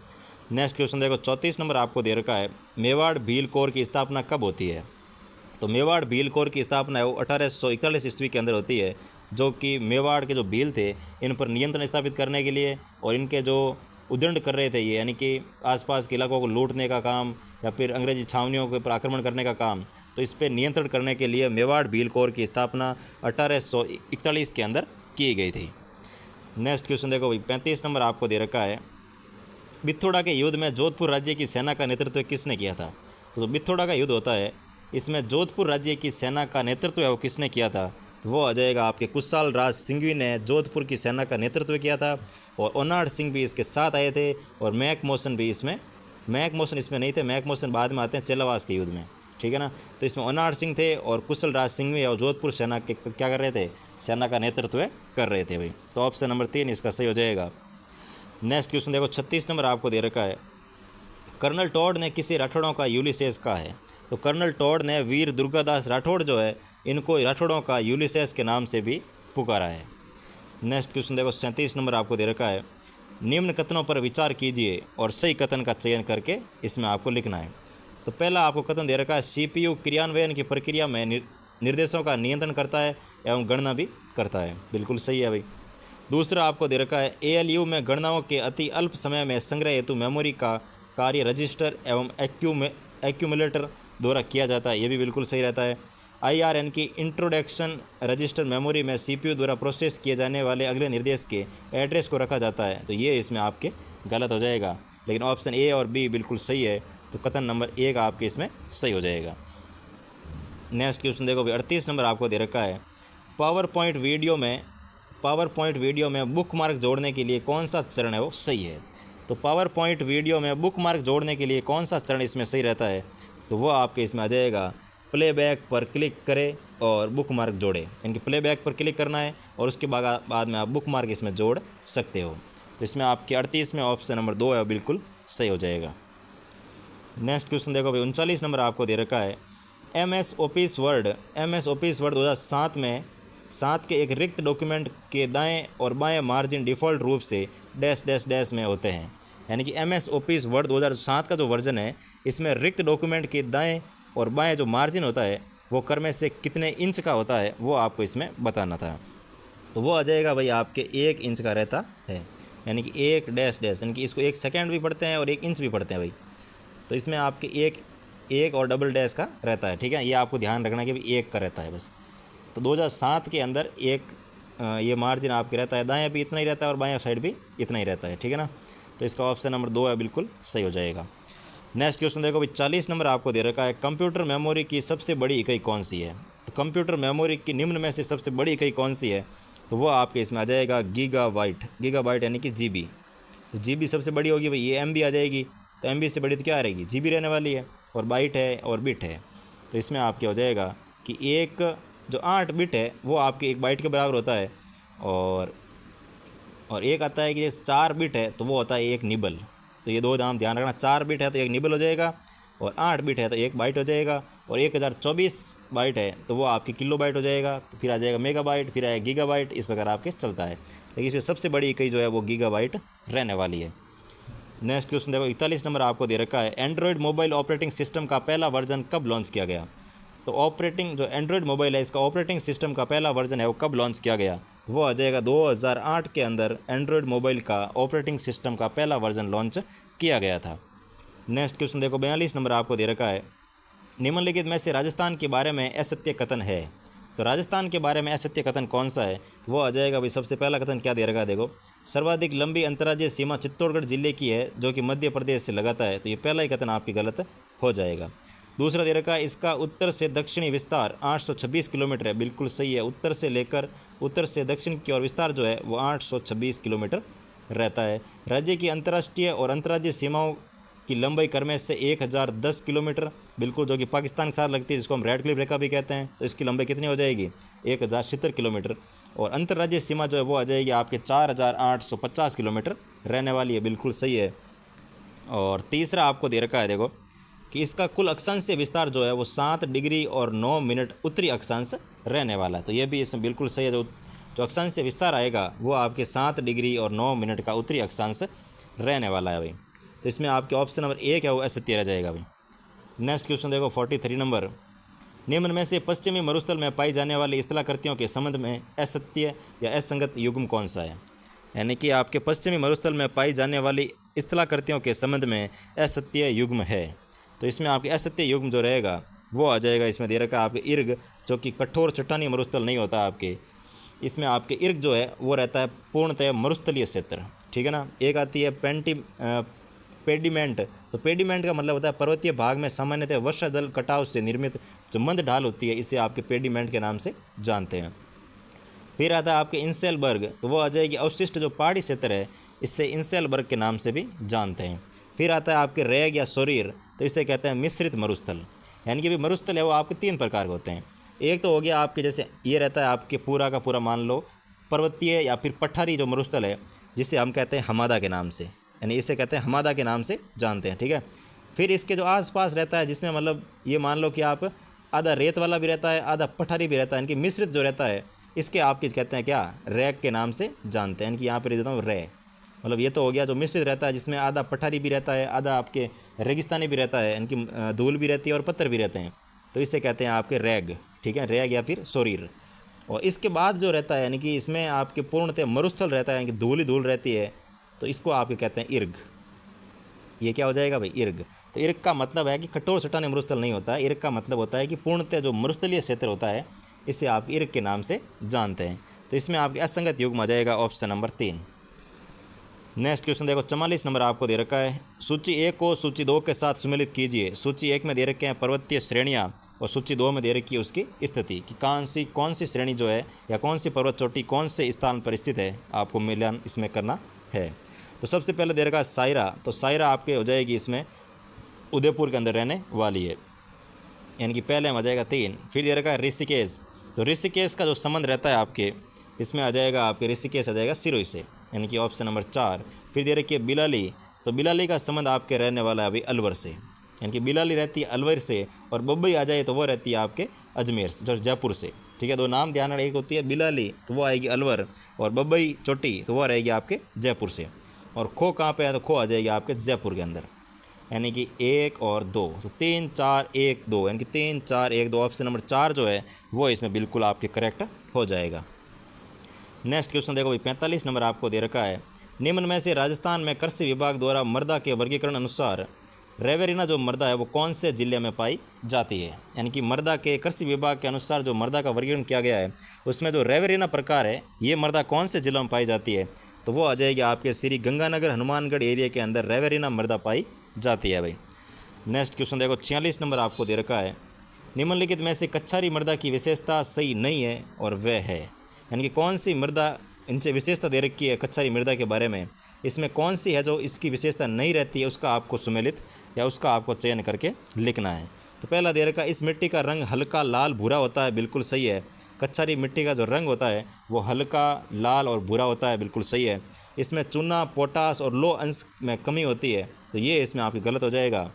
[SPEAKER 1] नेक्स्ट क्वेश्चन देखो 34 नंबर आपको दे रखा है, मेवाड़ भील कोर की स्थापना कब होती है? तो मेवाड़ भील कोर की स्थापना है वो 1841 ईस्वी के अंदर होती है, जो कि मेवाड़ के जो भील थे इन पर नियंत्रण स्थापित करने के लिए और इनके जो उद्दंड कर रहे थे ये, यानी कि आसपास के इलाकों को लूटने का काम या फिर अंग्रेजी छावनियों के ऊपर आक्रमण करने का काम, तो इस पर नियंत्रण करने के लिए मेवाड़ भील कोर की स्थापना 1841 के अंदर की गई थी। नेक्स्ट क्वेश्चन देखो भाई 35 नंबर आपको दे रखा है, बिथोड़ा के युद्ध में जोधपुर राज्य की सेना का नेतृत्व किसने किया था? तो बिथोड़ा का युद्ध होता है इसमें जोधपुर राज्य की सेना का नेतृत्व है वो किसने किया था? तो वो आ जाएगा आपके कुशाल राज सिंघवी ने जोधपुर की सेना का नेतृत्व किया था, और ओनाड सिंह भी इसके साथ आए थे, और मैक मोशन भी इसमें, मैक मोशन इसमें नहीं थे, मैक मोशन बाद में आते हैं चेलावास के युद्ध में, ठीक है ना। तो इसमें ओनाड सिंह थे और कुशल राज सिंघवी और जोधपुर सेना के क्या कर रहे थे? सेना का नेतृत्व कर रहे थे भाई। तो ऑप्शन नंबर 3 इसका सही हो जाएगा। नेक्स्ट क्वेश्चन देखो 36 नंबर आपको दे रखा है, कर्नल टॉड ने किसी राठौड़ों का यूलिसेस कहा है? तो कर्नल टॉड ने वीर दुर्गादास राठौड़ जो है इनको राठौड़ों का यूलिसेस के नाम से भी पुकारा है। नेक्स्ट क्वेश्चन देखो 37 नंबर आपको दे रखा है, निम्न कथनों पर विचार कीजिए और सही कथन का चयन करके इसमें आपको लिखना है। तो पहला आपको कथन दे रखा है, सीपीयू क्रियान्वयन की प्रक्रिया में निर्देशों का नियंत्रण करता है एवं गणना भी करता है, बिल्कुल सही है भाई। दूसरा आपको दे रखा है, एएलयू में गणनाओं के अति अल्प समय में संग्रह हेतु मेमोरी का कार्य रजिस्टर एवं एक्यूमुलेटर द्वारा किया जाता है, ये भी बिल्कुल सही रहता है। आईआरएन की इंट्रोडक्शन रजिस्टर मेमोरी में सीपीयू द्वारा प्रोसेस किए जाने वाले अगले निर्देश के एड्रेस को रखा जाता है, तो ये इसमें आपके गलत हो जाएगा, लेकिन ऑप्शन ए और बी बिल्कुल सही है, तो कथन नंबर 1 आपके इसमें सही हो जाएगा। नेक्स्ट क्वेश्चन देखो भाई 38 नंबर आपको दे रखा है, पावर पॉइंट वीडियो में बुक मार्क जोड़ने के लिए कौन सा चरण है वो सही है? तो पावर पॉइंट वीडियो में बुक मार्क जोड़ने के लिए कौन सा चरण इसमें सही रहता है? तो वो आपके इसमें आ जाएगा, प्लेबैक पर क्लिक करें और बुक मार्क जोड़े, इनके प्लेबैक पर क्लिक करना है और उसके बाद में आप बुक मार्क इसमें जोड़ सकते हो। तो इसमें आपके 38 में ऑप्शन नंबर 2 है बिल्कुल सही हो जाएगा। नेक्स्ट क्वेश्चन देखो भाई 39 नंबर आपको दे रखा है, एम एस ऑफिस वर्ड 2007 में 7 के एक रिक्त डॉक्यूमेंट के दाएं और बाएं मार्जिन डिफ़ॉल्ट रूप से डैश डैश डैश में होते हैं। यानी कि MS ऑफिस वर्ड 2007 का जो वर्जन है, इसमें रिक्त डॉक्यूमेंट के दाएं और बाएं जो मार्जिन होता है वो क्रम से कितने इंच का होता है वो आपको इसमें बताना था। तो वो आ जाएगा भाई आपके 1 इंच का रहता है। यानी कि 1 डैश डैश, यानी कि इसको 1 सेकेंड भी पढ़ते हैं और 1 इंच भी पढ़ते हैं भाई। तो इसमें आपके एक और डबल डैश का रहता है, ठीक है। ये आपको ध्यान रखना कि भाई 1 का रहता है बस। तो 2007 के अंदर ये मार्जिन आपके रहता है, दाएं भी इतना ही रहता है और बाएं साइड भी इतना ही रहता है, ठीक है ना। तो इसका ऑप्शन नंबर 2 है, बिल्कुल सही हो जाएगा। नेक्स्ट क्वेश्चन देखो भाई, 40 नंबर आपको दे रखा है, कंप्यूटर मेमोरी की सबसे बड़ी इकाई कौन सी है। तो कंप्यूटर मेमोरी की निम्न में से सबसे बड़ी इकाई कौन सी है, तो वो आपके इसमें आ जाएगा गीगाबाइट। गीगाबाइट यानी कि GB। तो GB सबसे बड़ी होगी भाई, ये MB आ जाएगी। तो MB से बड़ी तो क्या रहेगी, GB रहने वाली है, और बाइट है और बिट है। तो इसमें आपके हो जाएगा कि एक जो 8 बिट है वो आपके 1 बाइट के बराबर होता है, और एक आता है कि जैसे 4 बिट है तो वो होता है 1 निबल। तो ये 2 नाम ध्यान रखना, 4 बिट है तो 1 निबल हो जाएगा, और 8 बिट है तो 1 बाइट हो जाएगा, और 1024 बाइट है तो वो आपकी किलोबाइट हो जाएगा। तो फिर आ जाएगा मेगाबाइट, फिर आएगा गीगाबाइट, इस प्रकार आपके चलता है। लेकिन इसमें सबसे बड़ी इकाई जो है वो गीगाबाइट रहने वाली है। नेक्स्ट क्वेश्चन देखो, 41 नंबर आपको दे रखा है, एंड्रॉयड मोबाइल ऑपरेटिंग सिस्टम का पहला वर्जन कब लॉन्च किया गया। तो ऑपरेटिंग जो एंड्रॉयड मोबाइल है, इसका ऑपरेटिंग सिस्टम का पहला वर्जन है वो कब लॉन्च किया गया, तो वो आ जाएगा 2008 के अंदर एंड्रॉयड मोबाइल का ऑपरेटिंग सिस्टम का पहला वर्जन लॉन्च किया गया था। नेक्स्ट क्वेश्चन देखो, 42 नंबर आपको दे रखा है, निम्नलिखित में से राजस्थान के बारे में असत्य कथन है। तो राजस्थान के बारे में असत्य कथन कौन सा है, वो आ जाएगा भाई, सबसे पहला कथन क्या दे रखा है देखो, सर्वाधिक लंबी अंतर्राज्यीय सीमा चित्तौड़गढ़ जिले की है जो कि मध्य प्रदेश से लगाता है। तो ये पहला ही कथन आपकी गलत हो जाएगा। दूसरा दे रखा है, इसका उत्तर से दक्षिणी विस्तार 826 किलोमीटर है, बिल्कुल सही है। उत्तर से दक्षिण की ओर विस्तार जो है वो 826 किलोमीटर रहता है। राज्य की अंतर्राष्ट्रीय और अंतर्राज्यीय सीमाओं की लंबाई क्रम से 1010 किलोमीटर, बिल्कुल, जो कि पाकिस्तान के साथ लगती है, जिसको हम रेड क्लिफ रेखा भी कहते हैं। तो इसकी लंबाई कितनी हो जाएगी, 1070 किलोमीटर। और अंतर्राज्यीय सीमा जो है वो आ जाएगी आपके 4850 किलोमीटर रहने वाली है, बिल्कुल सही है। और तीसरा आपको दे रखा है देखो कि इसका कुल अक्षांशीय विस्तार जो है वो 7 डिग्री और 9 मिनट उत्तरी अक्षांश रहने वाला है। तो ये भी इसमें बिल्कुल सही है, जो अक्षांशीय विस्तार आएगा वो आपके 7 डिग्री और 9 मिनट का उत्तरी अक्षांश रहने वाला है भाई। तो इसमें आपके ऑप्शन नंबर 1 है वो असत्य रह जाएगा भाई। नेक्स्ट क्वेश्चन देखो, 43 नंबर, निम्न में से पश्चिमी मरुस्थल में पाई जाने वाली स्थलाकृतियों के संबंध में असत्य या असंगत युग्म कौन सा है। यानी कि आपके पश्चिमी मरुस्थल में पाई जाने वाली स्थलाकृतियों के संबंध में असत्य युग्म है। तो इसमें आपके असत्य युग्म जो रहेगा वो आ जाएगा, इसमें दे रखा है आपके इर्ग, जो कि कठोर चट्टानी मरुस्थल नहीं होता आपके। इसमें आपके इर्ग जो है वो रहता है पूर्णतः मरुस्थलीय क्षेत्र, ठीक है ना। एक आती है पेडिमेंट। तो पेडिमेंट का मतलब होता है पर्वतीय भाग में सामान्यतः वर्षा जल कटाव से निर्मित जो मंद ढाल होती है, इसे आपके पेडिमेंट के नाम से जानते हैं। फिर आता है आपके इंसेलबर्ग, तो वो आ जाएगी अवशिष्ट जो पहाड़ी क्षेत्र है, इससे इंसेलबर्ग के नाम से भी जानते हैं। फिर आता है आपके रेग या सोरीर, तो इसे कहते हैं मिश्रित मरुस्थल। यानी कि भी मरुस्थल है वो आपके 3 प्रकार के होते हैं। एक तो हो गया आपके जैसे ये रहता है आपके पूरा का पूरा मान लो पर्वतीय या फिर पठारी जो मरुस्थल है, जिसे हम कहते हैं हमादा के नाम से, यानी इसे कहते हैं हमादा के नाम से जानते हैं, ठीक है। फिर इसके जो आसपास रहता है, जिसमें मतलब ये मान लो कि आप आधा रेत वाला भी रहता है, आधा पठारी भी रहता है, यानी कि मिश्रित जो रहता है, इसके आप कहते हैं क्या, रैग के नाम से जानते हैं। यानी कि यहाँ पर देता हूँ रे, मतलब ये तो हो गया जो मिश्रित रहता है, जिसमें आधा पठारी भी रहता है, आधा आपके रेगिस्तानी भी रहता है, यानी कि धूल भी रहती है और पत्थर भी रहते हैं, तो इसे कहते हैं आपके रैग, ठीक है, रैग या फिर सोरीर। और इसके बाद जो रहता है, यानी कि इसमें आपके पूर्णतः मरुस्थल रहता है, यानी कि धूल ही धूल रहती है, तो इसको आपके कहते हैं इर्ग। ये क्या हो जाएगा भाई, इर्ग। तो इर्ग का मतलब है कि कठोर चट्टानी मरुस्थल नहीं होता है, इर्ग का मतलब होता है कि पूर्णतः जो मरुस्थलीय क्षेत्र होता है, इसे आप इर्ग के नाम से जानते हैं। तो इसमें आपके असंगत युग्म आ जाएगा ऑप्शन नंबर 3। नेक्स्ट क्वेश्चन देखो, 44 नंबर आपको दे रखा है, सूची 1 को सूची 2 के साथ सम्मिलित कीजिए। सूची 1 में दे रखे हैं पर्वतीय श्रेणियाँ, और सूची 2 में दे रखी है उसकी स्थिति कि कौन सी श्रेणी जो है या कौन सी पर्वत चोटी कौन से स्थान पर स्थित है, आपको मिलान इसमें करना है। तो सबसे पहले दे रखा है सायरा, तो सायरा आपके हो जाएगी इसमें उदयपुर के अंदर रहने वाली है, यानी कि पहले में आ जाएगा 3। फिर दे रखा है ऋषिकेश, तो ऋषिकेश का जो संबंध रहता है आपके इसमें आ जाएगा आपके ऋषिकेश आ जाएगा सिरोही से, यानी कि ऑप्शन नंबर 4। फिर दे रखी है बिलाली, तो बिलाली का संबंध आपके रहने वाला है अभी अलवर से, यानी कि बिलाली रहती है अलवर से, और बम्बई आ जाए तो वो रहती है आपके अजमेर से, जो जयपुर से। ठीक है, दो नाम ध्यान रखना, एक होती है बिलाली तो वो आएगी अलवर, और बबई चोटी तो वो रहेगी आपके जयपुर से। और खो कहाँ पे है, तो खो आ जाएगी आपके जयपुर के अंदर। यानी कि 1 और 2, तो 3 4 1 2, यानी कि 3 4 1 2, ऑप्शन नंबर 4 जो है वो इसमें बिल्कुल आपके करेक्ट हो जाएगा। नेक्स्ट क्वेश्चन देखो भाई, 45 नंबर आपको दे रखा है, निम्न में से राजस्थान में कृषि विभाग द्वारा मृदा के वर्गीकरण अनुसार रेवेरिना जो मृदा है वो कौन से जिले में पाई जाती है। यानी कि मृदा के कृषि विभाग के अनुसार जो मृदा का वर्गीकरण किया गया है उसमें जो रेवेरिना प्रकार है ये मृदा कौन से जिलों में पाई जाती है, तो वो आ जाएगी आपके श्री गंगानगर हनुमानगढ़ एरिया के अंदर रेवेरिना मृदा पाई जाती है भाई। नेक्स्ट क्वेश्चन देखो, 46 नंबर आपको दे रखा है, निम्नलिखित में से कच्छारी मृदा की विशेषता सही नहीं है और वह है। यानी कि कौन सी मृदा, इनसे विशेषता दे रखी है कच्छारी मृदा के बारे में, इसमें कौन सी है जो इसकी विशेषता नहीं रहती है, उसका आपको सुमेलित या उसका आपको चयन करके लिखना है। तो पहला दे रखा है, इस मिट्टी का रंग हल्का लाल भूरा होता है, बिल्कुल सही है। कच्छारी मिट्टी का जो रंग होता है वो हल्का लाल और भूरा होता है, बिल्कुल सही है। इसमें चूना, पोटास और लो अंश में कमी होती है, तो ये इसमें आपकी गलत हो जाएगा।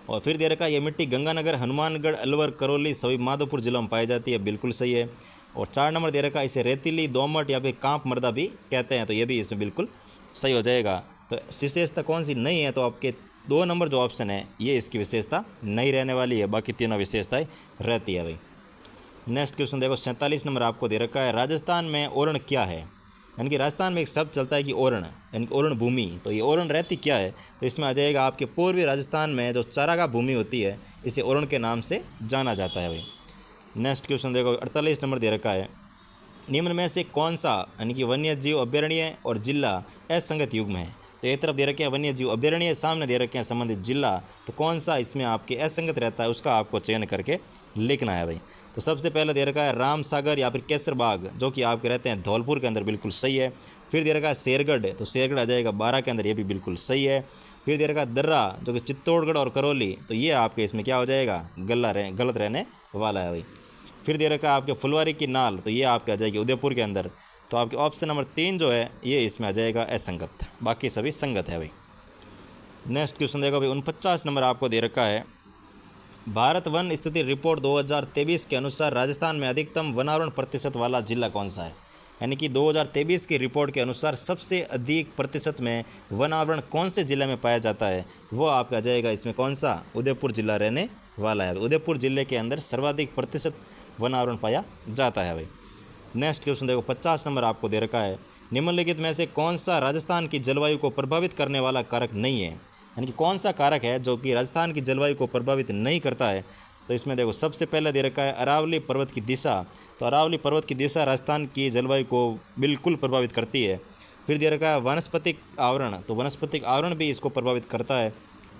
[SPEAKER 1] और फिर दे रखा है, ये मिट्टी गंगानगर, हनुमानगढ़, अलवर, करौली, सभी माधोपुर जिलों में पाई जाती है, बिल्कुल सही है। और 4 नंबर दे रखा है, इसे रेतीली, दोमट या फिर कांप मृदा भी कहते हैं, तो ये भी इसमें बिल्कुल सही हो जाएगा। तो विशेषता कौन सी नहीं है, तो आपके 2 नंबर जो ऑप्शन है ये इसकी विशेषता नहीं रहने वाली है, बाकी तीनों विशेषताएं रहती है भाई। नेक्स्ट क्वेश्चन देखो, 47 नंबर आपको दे रखा है, राजस्थान में ओरण क्या है। यानी कि राजस्थान में एक शब्द चलता है कि ओरण, यानी कि ओरण भूमि, तो ये ओरण रहती क्या है, तो इसमें आ जाएगा आपके पूर्वी राजस्थान में जो चारागाह भूमि होती है इसे ओरण के नाम से जाना जाता है भाई। नेक्स्ट क्वेश्चन देखो, 48 नंबर दे रखा है, निम्न में से कौन सा यानी कि वन्य जीव अभ्यारण्य और जिला असंगत युग्म है। तो एक तरफ दे रखे हैं वन्य जीव अभ्यारण्य, सामने दे रखे हैं संबंधित जिला, तो कौन सा इसमें आपके असंगत रहता है उसका आपको चयन करके लिखना है भाई। तो सबसे पहले दे रखा है राम सागर या फिर केसर बाग, जो कि आपके रहते हैं धौलपुर के अंदर, बिल्कुल सही है। फिर दे रखा है शेरगढ़, तो शेरगढ़ आ जाएगा 12 के अंदर, ये भी बिल्कुल सही है। फिर दे रखा है दर्रा, जो कि चित्तौड़गढ़ और करौली, तो ये आपके इसमें क्या हो जाएगा, गलत रहने वाला है भाई। फिर दे रखा है आपके फुलवारी की नाल, तो ये आपके आ जाएगी उदयपुर के अंदर, तो आपके ऑप्शन नंबर 3 जो है ये इसमें आ जाएगा असंगत, बाकी सभी संगत है भाई। नेक्स्ट क्वेश्चन देखो भाई, 49 नंबर आपको दे रखा है, भारत वन स्थिति रिपोर्ट 2023 के अनुसार राजस्थान में अधिकतम वनावरण प्रतिशत वाला जिला कौन सा है। यानी कि 2023 की रिपोर्ट के अनुसार सबसे अधिक प्रतिशत में वनावरण कौन से जिले में पाया जाता है, तो वो आपका आ जाएगा इसमें कौन सा, उदयपुर जिला रहने वाला है। उदयपुर जिले के अंदर सर्वाधिक प्रतिशत वनावरण पाया जाता है भाई। नेक्स्ट क्वेश्चन देखो, 50 नंबर आपको दे रखा है, निम्नलिखित में से कौन सा राजस्थान की जलवायु को प्रभावित करने वाला कारक नहीं है। यानी कि कौन सा कारक है जो कि राजस्थान की जलवायु को प्रभावित नहीं करता है, तो इसमें देखो सबसे पहले दे रखा है अरावली पर्वत की दिशा, तो अरावली पर्वत की दिशा राजस्थान की जलवायु को बिल्कुल प्रभावित करती है। फिर दे रखा है वनस्पतिक आवरण, तो वनस्पतिक आवरण भी इसको प्रभावित करता है।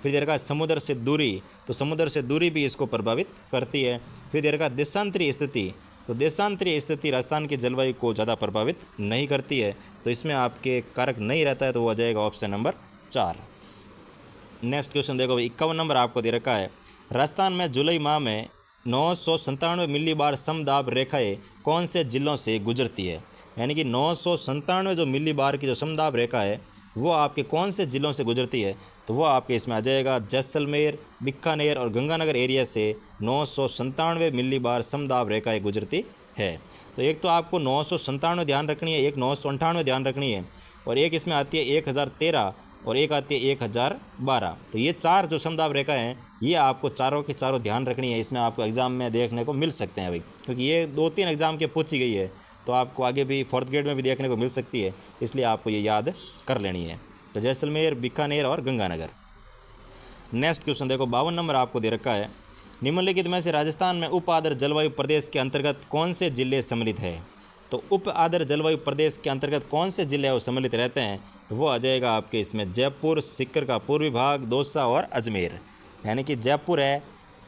[SPEAKER 1] फिर दे रखा है समुद्र से दूरी, तो समुद्र से दूरी भी इसको प्रभावित करती है। फिर दे रखा है देशांतरीय स्थिति, तो देशांतरीय स्थिति राजस्थान की जलवायु को ज़्यादा प्रभावित नहीं करती है, तो इसमें आपके कारक नहीं रहता है, तो वो आ जाएगा ऑप्शन नंबर 4। नेक्स्ट क्वेश्चन देखो, 51 नंबर आपको दे रखा है, राजस्थान में जुलाई माह में 997 मिलीबार समदाब रेखाएं कौन से जिलों से गुजरती है। यानी कि 997 जो मिलीबार की जो समदाब रेखा है वो आपके कौन से ज़िलों से गुजरती है, तो वो आपके इसमें आ जाएगा जैसलमेर, बीकानेर और गंगानगर एरिया से 997 मिलीबार समदाब रेखाएं गुजरती है। तो एक तो आपको 997 ध्यान रखनी है, एक 998 ध्यान रखनी है, और एक इसमें आती है 1013 और एक आती है 1012। तो ये 4 जो समदाब रेखा हैं ये आपको चारों के चारों ध्यान रखनी है, इसमें आपको एग्ज़ाम में देखने को मिल सकते हैं भाई, क्योंकि ये 2-3 एग्ज़ाम के पूछी गई है, तो आपको आगे भी 4th ग्रेड में भी देखने को मिल सकती है, इसलिए आपको ये याद कर लेनी है। तो जैसलमेर, बीकानेर और गंगानगर। नेक्स्ट क्वेश्चन देखो, 52 नंबर आपको दे रखा है, निम्नलिखित में से राजस्थान में उप आर्द्र जलवायु प्रदेश के अंतर्गत कौन से जिले सम्मिलित है। तो उप आर्द्र जलवायु प्रदेश के अंतर्गत कौन से जिले वो सम्मिलित रहते हैं, तो वो आ जाएगा आपके इसमें जयपुर, सीकर का पूर्वी भाग, दौसा और अजमेर। यानी कि जयपुर है,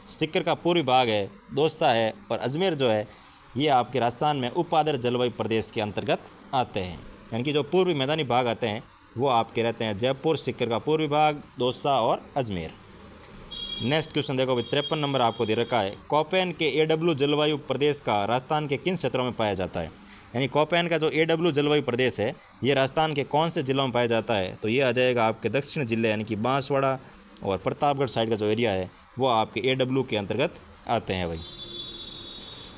[SPEAKER 1] सीकर का पूर्वी भाग है, दौसा है और अजमेर जो है ये आपके राजस्थान में उप आर्द्र जलवायु प्रदेश के अंतर्गत आते हैं। यानी कि जो पूर्वी मैदानी भाग आते हैं वो आपके रहते हैं जयपुर, सीकर का पूर्वी भाग, दौसा और अजमेर। नेक्स्ट क्वेश्चन देखो, 53 नंबर आपको दे रखा है, कोपेन के AW जलवायु प्रदेश का राजस्थान के किन क्षेत्रों में पाया जाता है। यानी कोपेन का जो AW जलवायु प्रदेश है ये राजस्थान के कौन से जिलों में पाया जाता है, तो ये आ जाएगा आपके दक्षिण जिले, यानी कि बांसवाड़ा और प्रतापगढ़ साइड का जो एरिया है वो आपके AW के अंतर्गत आते हैं भाई।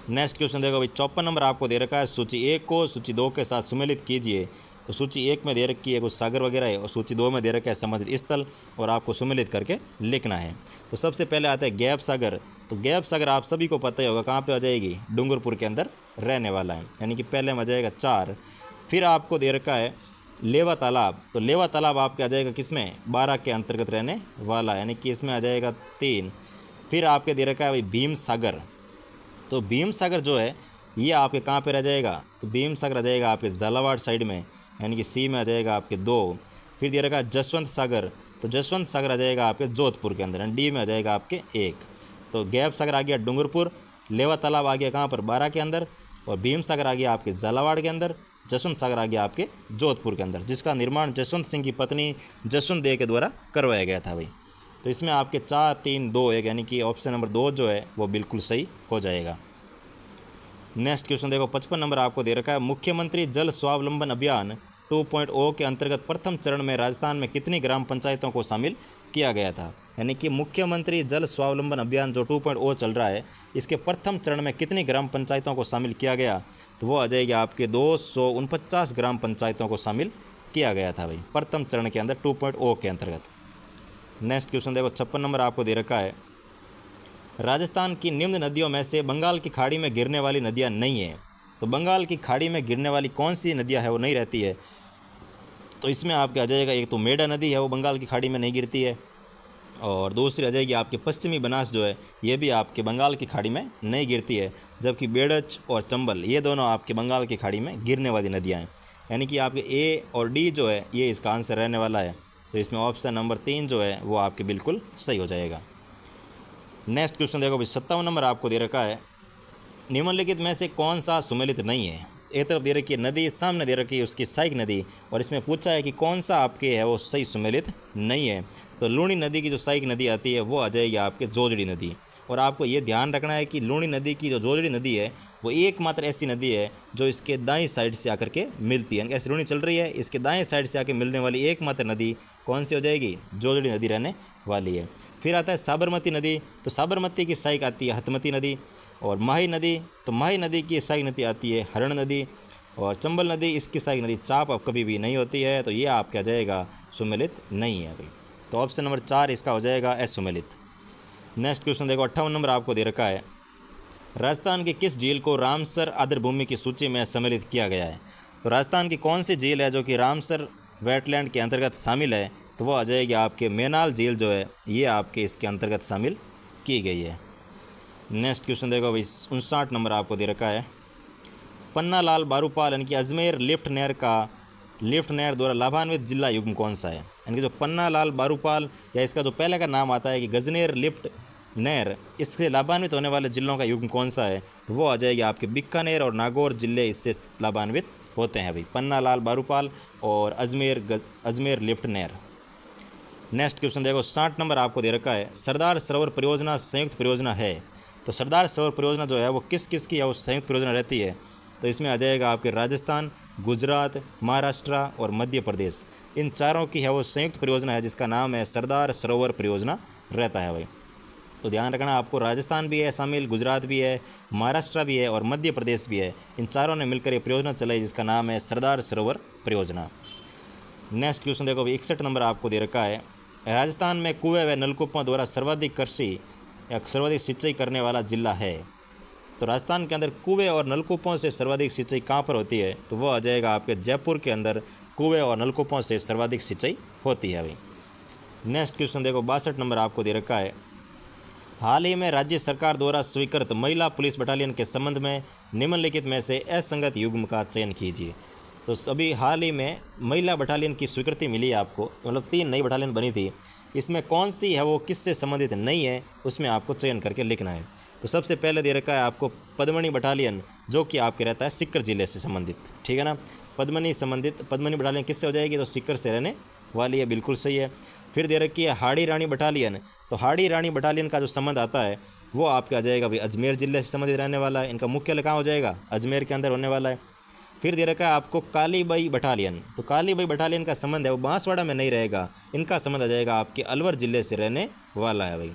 [SPEAKER 1] नेक्स्ट क्वेश्चन देखो भाई 54 नंबर आपको दे रखा है, सूची 1 को सूची 2 के साथ सुमेलित कीजिए। तो सूची 1 में दे रखी है कुछ सागर वगैरह है और सूची 2 में दे रखा है संबंधित स्थल और आपको सुमेलित करके लिखना है। तो सबसे पहले आता है गैप सागर। तो गैप सागर आप सभी को पता ही होगा कहाँ पे आ जाएगी, डूंगरपुर के अंदर रहने वाला है, यानी कि पहले में आ जाएगा 4। फिर आपको दे रखा है लेवा तालाब। तो लेवा तालाब आपके आ जाएगा किसमें, 12 के अंतर्गत रहने वाला है, यानी कि इसमें आ जाएगा 3। फिर आपके दे रखा है भाई भीम सागर। तो भीम सागर जो है ये आपके कहाँ पे रह जाएगा, तो भीम सागर आ जाएगा आपके झालावाड़ साइड में, यानी कि सी में आ जाएगा आपके 2। फिर दे रखा है जसवंत सागर। तो जसवंत सागर आ जाएगा आपके जोधपुर के अंदर, डी में आ जाएगा आपके 1। तो गैप सागर आ गया डूंगरपुर, लेवा तालाब आ गया कहाँ पर, 12 के अंदर, और भीम सागर आ गया आपके झालावाड़ के अंदर, जसवंत सागर आ गया आपके जोधपुर के अंदर, जिसका निर्माण जसवंत सिंह की पत्नी जसवंत देव के द्वारा करवाया गया था भाई। तो इसमें आपके 4, 3, 2, 1 यानी कि ऑप्शन नंबर 2 जो है वो बिल्कुल सही हो जाएगा। नेक्स्ट क्वेश्चन देखो 55 नंबर आपको दे रखा है, मुख्यमंत्री जल स्वावलंबन अभियान 2.0 के अंतर्गत प्रथम चरण में राजस्थान में कितनी ग्राम पंचायतों को शामिल किया गया था। यानी कि मुख्यमंत्री जल स्वावलंबन अभियान जो 2.0 चल रहा है, इसके प्रथम चरण में कितनी ग्राम पंचायतों को शामिल किया गया, तो वो आ जाएगी आपके 249 ग्राम पंचायतों को शामिल किया गया था भाई प्रथम चरण के अंदर 2.0 के अंतर्गत। नेक्स्ट क्वेश्चन देखो 56 नंबर आपको दे रखा है, राजस्थान की निम्न नदियों में से बंगाल की खाड़ी में गिरने वाली नदियां नहीं है। तो बंगाल की खाड़ी में गिरने वाली कौन सी नदियां है वो नहीं रहती है, तो इसमें आपके आ जाएगा एक तो मेडा नदी है वो बंगाल की खाड़ी में नहीं गिरती है, और दूसरी आ जाएगी आपकी पश्चिमी बनास जो है ये भी आपके बंगाल की खाड़ी में नहीं गिरती है, जबकि बेड़च और चंबल ये दोनों आपके बंगाल की खाड़ी में गिरने वाली नदियाँ हैं। यानी कि आपके ए और डी जो है ये इसका आंसर रहने वाला है। तो इसमें ऑप्शन नंबर 3 जो है वो आपके बिल्कुल सही हो जाएगा। नेक्स्ट क्वेश्चन देखो भाई 57 नंबर आपको दे रखा है, निम्नलिखित में से कौन सा सुमेलित नहीं है। एक तरफ दे रखी है नदी, सामने दे रखी है उसकी सहायक नदी, और इसमें पूछा है कि कौन सा आपके है वो सही सुमेलित नहीं है। तो लूणी नदी की जो सहायक नदी आती है वो आ जाएगी आपके जोजड़ी नदी। और आपको ये ध्यान रखना है कि लूणी नदी की जो जोजड़ी नदी है वो एकमात्र ऐसी नदी है जो इसके दाईं साइड से आकर के मिलती है, ऐसी लूणी चल रही है, इसके दाएं साइड से आकर मिलने वाली एकमात्र नदी कौन सी हो जाएगी, जोजड़ी नदी रहने वाली है। फिर आता है साबरमती नदी। तो साबरमती की सहायक आती है हथमती नदी, और माही नदी, तो माही नदी की सहायक नदी आती है हरण नदी, और चंबल नदी इसकी सहायक नदी चाप अब कभी भी नहीं होती है। तो ये आपका आ जाएगा सुमेलित नहीं है भाई। तो ऑप्शन नंबर 4 इसका हो जाएगा असुमेलित। नेक्स्ट क्वेश्चन देखो 58 नंबर आपको दे रखा है, राजस्थान की किस झील को रामसर आर्द्रभूमि की सूची में सम्मिलित किया गया है। तो राजस्थान की कौन सी झील है जो कि रामसर वेटलैंड के अंतर्गत शामिल है, तो वो आ जाएगी आपके मैनाल झील जो है ये आपके इसके अंतर्गत शामिल की गई है। नेक्स्ट क्वेश्चन देखो भाई 59 नंबर आपको दे रखा है, पन्ना लाल बारूपाल यानी कि अजमेर लिफ्ट नहर द्वारा लाभान्वित जिला युग्म कौन सा है। यानी कि जो पन्ना लाल बारूपाल या इसका जो पहले का नाम आता है कि गजनेर लिफ्ट नहर, इससे लाभान्वित होने वाले जिलों का युग्म कौन सा है, तो वो आ जाएगी आपके बीकानेर और नागौर जिले इससे लाभान्वित होते हैं भाई, पन्ना लाल बारूपाल और अजमेर लिफ्ट नहर। नेक्स्ट क्वेश्चन देखो 60 नंबर आपको दे रखा है, सरदार सरोवर परियोजना संयुक्त परियोजना है। तो सरदार सरोवर परियोजना जो है वो किस किस की है वो संयुक्त परियोजना रहती है। तो इसमें आ जाएगा आपके राजस्थान, गुजरात, महाराष्ट्र और मध्य प्रदेश, इन चारों की है वो संयुक्त परियोजना है जिसका नाम है सरदार सरोवर परियोजना रहता है भाई। तो ध्यान रखना आपको राजस्थान भी है शामिल, गुजरात भी है, महाराष्ट्र भी है और मध्य प्रदेश भी है, इन चारों ने मिलकर ये परियोजना चलाई जिसका नाम है सरदार सरोवर परियोजना। नेक्स्ट क्वेश्चन देखो भाई 61 नंबर आपको दे रखा है, राजस्थान में कुएं व नलकूपों द्वारा सर्वाधिक कृषि या सर्वाधिक सिंचाई करने वाला जिला है। तो राजस्थान के अंदर कुएं और नलकूपों से सर्वाधिक सिंचाई कहाँ पर होती है, तो वो आ जाएगा आपके जयपुर के अंदर कुएं और नलकूपों से सर्वाधिक सिंचाई होती है भाई। नेक्स्ट क्वेश्चन देखो 62 नंबर आपको दे रखा है, हाल ही में राज्य सरकार द्वारा स्वीकृत महिला पुलिस बटालियन के संबंध में निम्नलिखित में से असंगत युग्म का चयन कीजिए। तो अभी हाल ही में महिला बटालियन की स्वीकृति मिली है आपको, मतलब 3 नई बटालियन बनी थी, इसमें कौन सी है वो किससे संबंधित नहीं है उसमें आपको चयन करके लिखना है। तो सबसे पहले दे रखा है आपको पद्मनी बटालियन जो कि आपके रहता है सीकर जिले से संबंधित, ठीक है ना। पद्मनी बटालियन किससे हो जाएगी, तो सीकर से रहने वाली है, बिल्कुल सही है। फिर दे रखी है हाड़ी रानी बटालियन। तो हाड़ी रानी बटालियन का जो संबंध आता है वो आपका आ जाएगा भाई अजमेर जिले से संबंधित रहने वाला है, इनका मुख्यालय कहाँ हो जाएगा, अजमेर के अंदर होने वाला है। फिर दे रखा है आपको कालीबाई बटालियन। तो कालीबाई बटालियन का संबंध है वो बांसवाड़ा में नहीं रहेगा, इनका संबंध आ जाएगा आपके अलवर जिले से रहने वाला है भाई।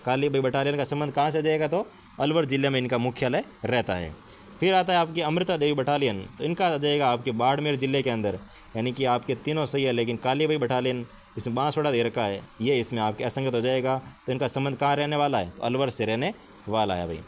[SPEAKER 1] कालीबाई बटालियन का संबंध कहाँ से आ जाएगा, तो अलवर ज़िले में इनका मुख्यालय रहता है। फिर आता है आपकी अमृता देवी बटालियन, तो इनका आ जाएगा आपके बाड़मेर ज़िले के अंदर, यानी कि आपके तीनों सही है, लेकिन कालीबाई बटालियन इसमें बांसवाड़ा दे रखा है, ये इसमें आपके असंगत हो जाएगा। तो इनका संबंध कहाँ रहने वाला है, तो अलवर से रहने वाला है भाई।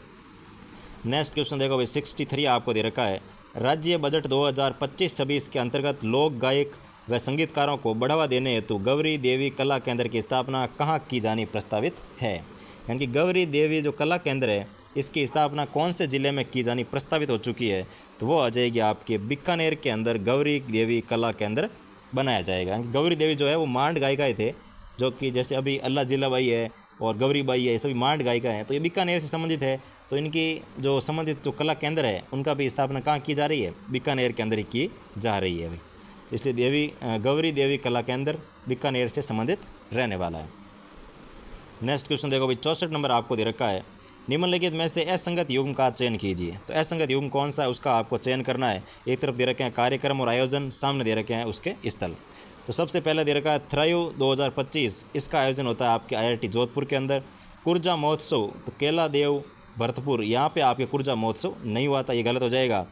[SPEAKER 1] नेक्स्ट क्वेश्चन देखो भाई 63 आपको दे रखा है, राज्य बजट 2025-26 के अंतर्गत लोक गायक व संगीतकारों को बढ़ावा देने हेतु गौरी देवी कला केंद्र की स्थापना कहाँ की जानी प्रस्तावित है। यानी कि गौरी देवी जो कला केंद्र है इसकी स्थापना कौन से ज़िले में की जानी प्रस्तावित हो चुकी है, तो वो आ जाएगी आपके बीकानेर के अंदर गौरी देवी कला केंद्र बनाया जाएगा। गौरी देवी जो है वो मांड गायिका थे, जो कि जैसे अभी अल्लाह जिला बाई है और गौरी बाई है, ये सभी मांड गायिका हैं, तो ये बीकानेर से संबंधित है। तो इनकी जो संबंधित जो कला केंद्र है उनका भी स्थापना कहाँ की जा रही है, बीकानेर के अंदर ही की जा रही है भाई। इसलिए गौरी देवी कला केंद्र बीकानेर से संबंधित रहने वाला है। नेक्स्ट क्वेश्चन देखो भाई 64 नंबर आपको दे रखा है, निम्नलिखित में से असंगत युग्म का चयन कीजिए। तो असंगत युग्म कौन सा है उसका आपको चयन करना है। एक तरफ दे रखे हैं कार्यक्रम और आयोजन, सामने दे रखे हैं उसके स्थल। तो सबसे पहले दे रखा है थ्राइव 2025, इसका आयोजन होता है आपके IIT जोधपुर के अंदर। कुर्जा महोत्सव, तो केला देव भरतपुर, यहाँ पे आपके कुर्जा महोत्सव नहीं हुआ था, ये गलत हो जाएगा।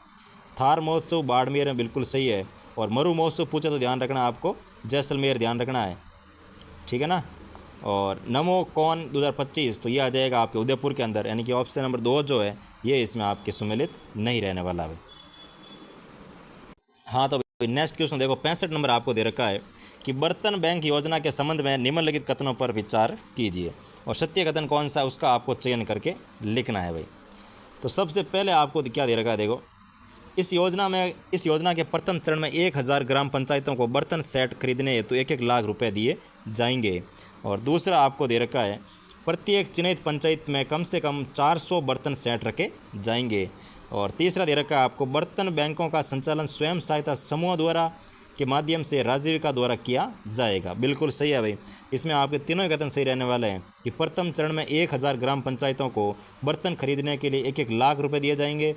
[SPEAKER 1] थार महोत्सव बाड़मेर में बिल्कुल सही है। और मरु महोत्सव पूछे तो ध्यान रखना आपको जैसलमेर ध्यान रखना है, ठीक है ना। और नमो कौन 2025, तो ये आ जाएगा आपके उदयपुर के अंदर, यानी कि ऑप्शन नंबर 2 जो है ये इसमें आपके सम्मिलित नहीं रहने वाला है। हाँ, तो नेक्स्ट क्वेश्चन देखो 65 नंबर आपको दे रखा है कि बर्तन बैंक योजना के संबंध में निम्नलिखित कथनों पर विचार कीजिए, और सत्य कथन कौन सा है उसका आपको चयन करके लिखना है भाई। तो सबसे पहले आपको क्या दे रखा है देखो, इस योजना के प्रथम चरण में 1000 ग्राम पंचायतों को बर्तन सेट खरीदने हेतु 1-1 लाख रुपए दिए जाएंगे। और दूसरा आपको दे रखा है, प्रत्येक चिन्हित पंचायत में कम से कम 400 बर्तन सेट रखे जाएंगे। और तीसरा दे रखा है आपको, बर्तन बैंकों का संचालन स्वयं सहायता समूह द्वारा के माध्यम से राजीविका द्वारा किया जाएगा। बिल्कुल सही है भाई, इसमें आपके तीनों कथन सही रहने वाले हैं कि प्रथम चरण में 1000 ग्राम पंचायतों को बर्तन खरीदने के लिए 1-1 लाख रुपए दिए जाएंगे।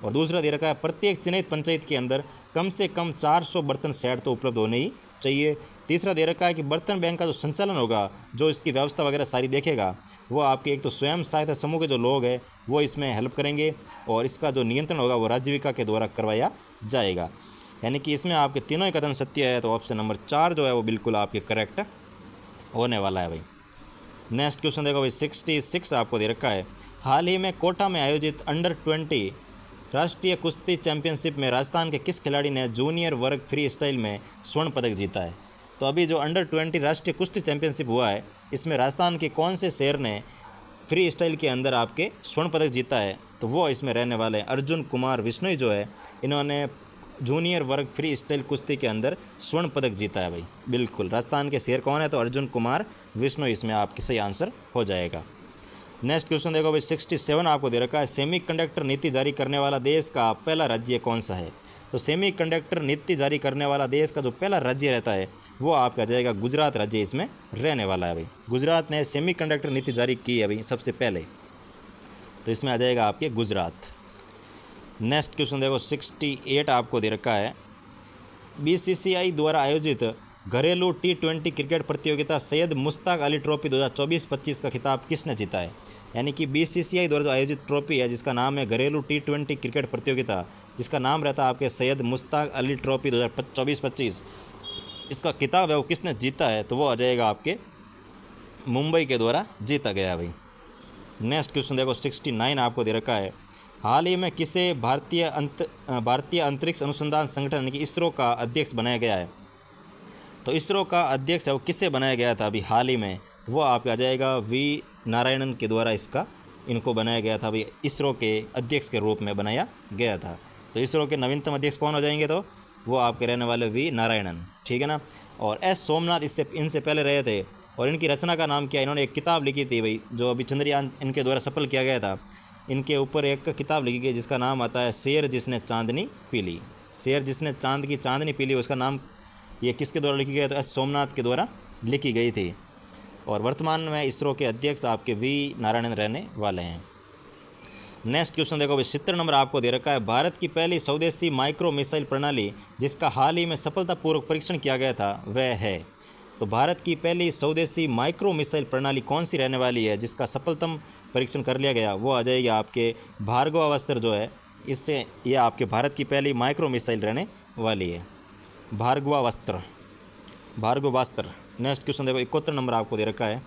[SPEAKER 1] और दूसरा दे रखा है, प्रत्येक चिन्हित पंचायत के अंदर कम से कम 400 बर्तन सेट तो उपलब्ध होने ही चाहिए। तीसरा दे रखा है कि बर्तन बैंक का जो संचालन होगा, जो इसकी व्यवस्था वगैरह सारी देखेगा, वो आपके एक तो स्वयं सहायता समूह के जो लोग हैं वो इसमें हेल्प करेंगे, और इसका जो नियंत्रण होगा वो राजीविका के द्वारा करवाया जाएगा। यानी कि इसमें आपके तीनों ही कथन सत्य है, तो ऑप्शन नंबर 4 जो है वो बिल्कुल आपके करेक्ट होने वाला है भाई। नेक्स्ट क्वेश्चन देखो भाई 66 आपको दे रखा है, हाल ही में कोटा में आयोजित अंडर 20 राष्ट्रीय कुश्ती चैंपियनशिप में राजस्थान के किस खिलाड़ी ने जूनियर वर्ग फ्री स्टाइल में स्वर्ण पदक जीता है। तो अभी जो अंडर 20 राष्ट्रीय कुश्ती चैंपियनशिप हुआ है, इसमें राजस्थान के कौन से शहर ने फ्री स्टाइल के अंदर आपके स्वर्ण पदक जीता है, तो वो इसमें रहने वाले हैं अर्जुन कुमार विश्नोई जो है, इन्होंने जूनियर वर्ग फ्री स्टाइल कुश्ती के अंदर स्वर्ण पदक जीता है भाई। बिल्कुल राजस्थान के शहर कौन है, तो अर्जुन कुमार विश्नोई इसमें आपकी सही आंसर हो जाएगा। नेक्स्ट क्वेश्चन देखो भाई 67 आपको दे रखा है, सेमीकंडक्टर नीति जारी करने वाला देश का पहला राज्य कौन सा है। तो सेमीकंडक्टर नीति जारी करने वाला देश का जो पहला राज्य रहता है वो आपका जाएगा गुजरात राज्य इसमें रहने वाला है भाई। गुजरात ने सेमीकंडक्टर नीति जारी की है भाई सबसे पहले, तो इसमें आ जाएगा आपके गुजरात। नेक्स्ट क्वेश्चन देखो 68 आपको दे रखा है, BCCI द्वारा आयोजित घरेलू T20 क्रिकेट प्रतियोगिता सैयद मुश्ताक अली ट्रॉफी 2024-25 का खिताब किसने जीता है। यानी कि BCCI द्वारा जो आयोजित ट्रॉफी है जिसका नाम है घरेलू T20 क्रिकेट प्रतियोगिता, जिसका नाम रहता है आपके सैयद मुश्ताक अली ट्रॉफी 2024-25, इसका खिताब है वो किसने जीता है, तो वो आ जाएगा आपके मुंबई के द्वारा जीता गया भाई। नेक्स्ट क्वेश्चन देखो 69 आपको दे रखा है, हाल ही में किसे भारतीय अंतरिक्ष अनुसंधान संगठन यानी कि इसरो का अध्यक्ष बनाया गया है। तो इसरो का अध्यक्ष है वो किससे बनाया गया था अभी हाल ही में, तो वो आपका आ जाएगा V नारायणन के द्वारा इनको बनाया गया था अभी, इसरो के अध्यक्ष के रूप में बनाया गया था। तो इसरो के नवीनतम अध्यक्ष कौन हो जाएंगे, तो वो आपके रहने वाले V नारायणन, ठीक है ना। और S सोमनाथ इनसे पहले रहे थे, और इनकी रचना का नाम क्या, इन्होंने एक किताब लिखी थी भाई, जो अभी चंद्रयान इनके द्वारा सफल किया गया था, इनके ऊपर एक किताब लिखी गई जिसका नाम आता है शेर जिसने चांदनी पी ली। शेर जिसने चांद की चांदनी पी ली, उसका नाम ये किसके द्वारा लिखी गई, तो S सोमनाथ के द्वारा लिखी गई थी। और वर्तमान में इसरो के अध्यक्ष आपके V नारायणन रहने वाले हैं। नेक्स्ट क्वेश्चन देखो भाई 70 नंबर आपको दे रखा है, भारत की पहली स्वदेशी माइक्रो मिसाइल प्रणाली जिसका हाल ही में सफलतापूर्वक परीक्षण किया गया था वह है। तो भारत की पहली स्वदेशी माइक्रो मिसाइल प्रणाली कौन सी रहने वाली है जिसका सफलतम परीक्षण कर लिया गया वो आ जाएगी आपके भार्गवास्त्र जो है, इससे ये आपके भारत की पहली माइक्रो मिसाइल रहने वाली है, भार्गवास्त्र। नेक्स्ट क्वेश्चन देखो 71 नंबर आपको दे रखा है।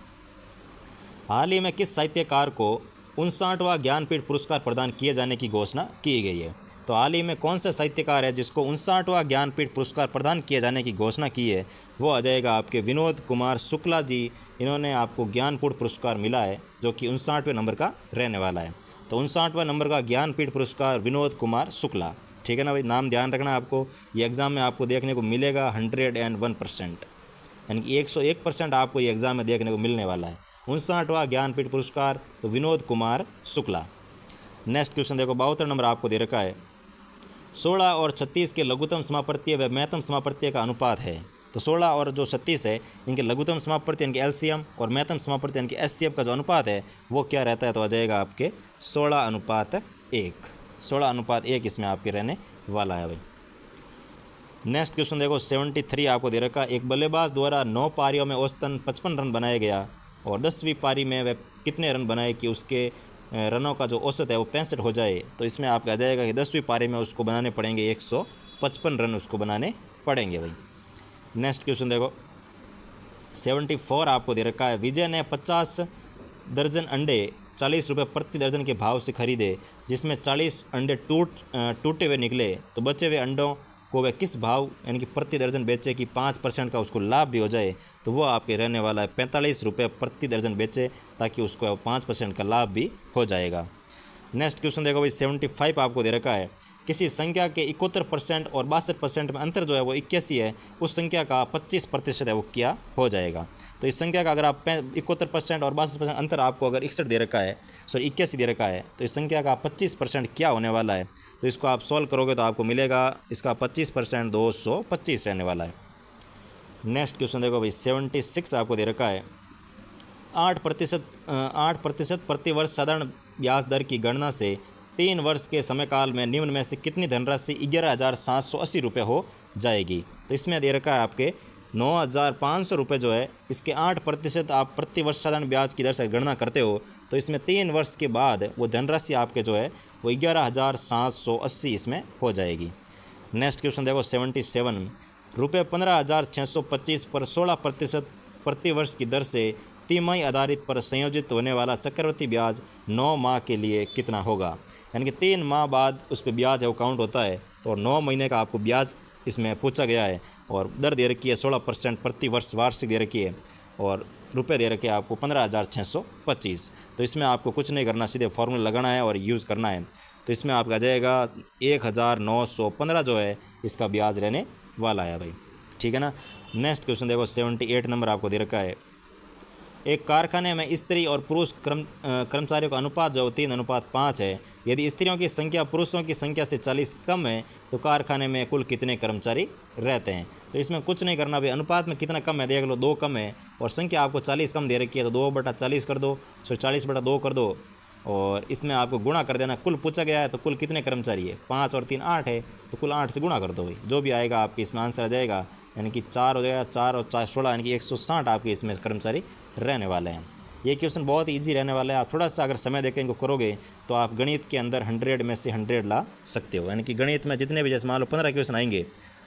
[SPEAKER 1] हाल ही में किस साहित्यकार को 59वां ज्ञानपीठ पुरस्कार प्रदान किए जाने की घोषणा की गई है? तो हाल ही में कौन सा साहित्यकार है जिसको 59वां ज्ञानपीठ पुरस्कार प्रदान किए जाने की घोषणा की है? वो आ जाएगा आपके विनोद कुमार शुक्ला जी। इन्होंने आपको ज्ञानपीठ पुरस्कार मिला है जो कि 59वें नंबर का रहने वाला है। तो 59वां नंबर का ज्ञानपीठ पुरस्कार विनोद कुमार शुक्ला, ठीक है ना भाई, नाम ध्यान रखना आपको। ये एग्ज़ाम में आपको देखने को मिलेगा 101%, यानी कि 101% आपको ये एग्ज़ाम में देखने को मिलने वाला है। 59वां ज्ञानपीठ पुरस्कार तो विनोद कुमार शुक्ला। नेक्स्ट क्वेश्चन देखो 72 नंबर आपको दे रखा है। 16 और 36 के लघुत्तम समापत्तीय व महत्तम समापत्तीय का अनुपात है। तो 16 और जो 36 है इनके लघुत्तम समापत्ति यानी कि एलसीएम और महत्तम समापत्ति यानी कि एचसीएफ का जो अनुपात है वो क्या रहता है? तो आ जाएगा आपके 16:1। 16:1 इसमें आपके रहने वाला है भाई। नेक्स्ट क्वेश्चन देखो 73 आपको दे रखा है। एक बल्लेबाज द्वारा 9 पारियों में औसतन 55 रन बनाया गया और 10वीं पारी में वह कितने रन बनाए कि उसके रनों का जो औसत है वो 65 हो जाए? तो इसमें आपका आ जाएगा कि 10वीं पारी में उसको बनाने पड़ेंगे 155 रन उसको बनाने पड़ेंगे भाई। नेक्स्ट क्वेश्चन देखो 74 आपको दे रखा है। विजय ने 50 दर्जन अंडे 40 रुपये प्रति दर्जन के भाव से खरीदे, जिसमें 40 अंडे टूटे हुए निकले, तो बचे हुए अंडों को वह किस भाव यानी कि प्रति दर्जन बेचे कि 5% का उसको लाभ भी हो जाए? तो वो आपके रहने वाला है 45 रुपये प्रति दर्जन बेचे ताकि उसको 5% का लाभ भी हो जाएगा। नेक्स्ट क्वेश्चन देखो भाई 75 आपको दे रखा है। किसी संख्या के 71% और 62% में अंतर जो है वो 81 है, उस संख्या का 25% है वो क्या हो जाएगा? तो इस संख्या का अगर आप 71% और 62% अंतर आपको अगर 61 दे रखा है, सॉरी 81 दे रखा है, तो इस संख्या का 25% क्या होने वाला है? तो इसको आप सॉल्व करोगे तो आपको मिलेगा इसका 25% 225 रहने वाला है। नेक्स्ट क्वेश्चन देखो भाई 76 आपको दे रखा है। 8% प्रतिवर्ष साधारण ब्याज दर की गणना से 3 वर्ष के समयकाल में निम्न में से कितनी धनराशि 11,780 रुपये हो जाएगी? तो इसमें दे रखा है आपके 9,500 रुपये जो है, इसके 8% आप प्रतिवर्ष साधारण ब्याज की दर से गणना करते हो, तो इसमें 3 वर्ष के बाद वो धनराशि आपके जो है वो 11,780 इसमें हो जाएगी। नेक्स्ट क्वेश्चन देखो 77 रुपये 15,625 पर 16% प्रतिवर्ष की दर से तिमाही आधारित पर संयोजित होने वाला चक्रवृद्धि ब्याज 9 माह के लिए कितना होगा? यानी कि 3 माह बाद उस पर ब्याज है वो काउंट होता है, तो 9 महीने का आपको ब्याज इसमें पूछा गया है और दर दे रखी है 16% प्रति वर्ष वार्षिक दे रखी है और रुपये दे रखे आपको 15,625। तो इसमें आपको कुछ नहीं करना, सीधे फॉर्मूला लगाना है और यूज़ करना है। तो इसमें आपका जाएगा 1,915 जो है इसका ब्याज रहने वाला है भाई, ठीक है ना। नेक्स्ट क्वेश्चन देखो 78 नंबर आपको दे रखा है। एक कारखाने में स्त्री और पुरुष कर्मचारियों का अनुपात जो 3:5 है। यदि स्त्रियों की संख्या पुरुषों की संख्या से 40 कम है तो कारखाने में कुल कितने कर्मचारी रहते हैं? तो इसमें कुछ नहीं करना भाई, अनुपात में कितना कम है देख लो, 2 कम है और संख्या आपको 40 कम दे रखी है, तो 2/40 कर दो, 40/2 कर दो और इसमें आपको गुणा कर देना। कुल पूछा गया है तो कुल कितने कर्मचारी है? 5 और 3 8 है, तो कुल 8 से गुणा कर दो भाई, जो भी आएगा आपके इसमें आंसर आ जाएगा, यानी कि 4 हो जाएगा। 4 और 4 16 यानी कि 160 आपके इसमें कर्मचारी रहने वाले हैं। ये क्वेश्चन बहुत ईजी रहने वाला है। आप थोड़ा सा अगर समय देकर इनको करोगे तो आप गणित के अंदर 100 में से 100 ला सकते हो। यानी कि गणित में जितने भी जैसे मान लो 15 क्वेश्चन आएंगे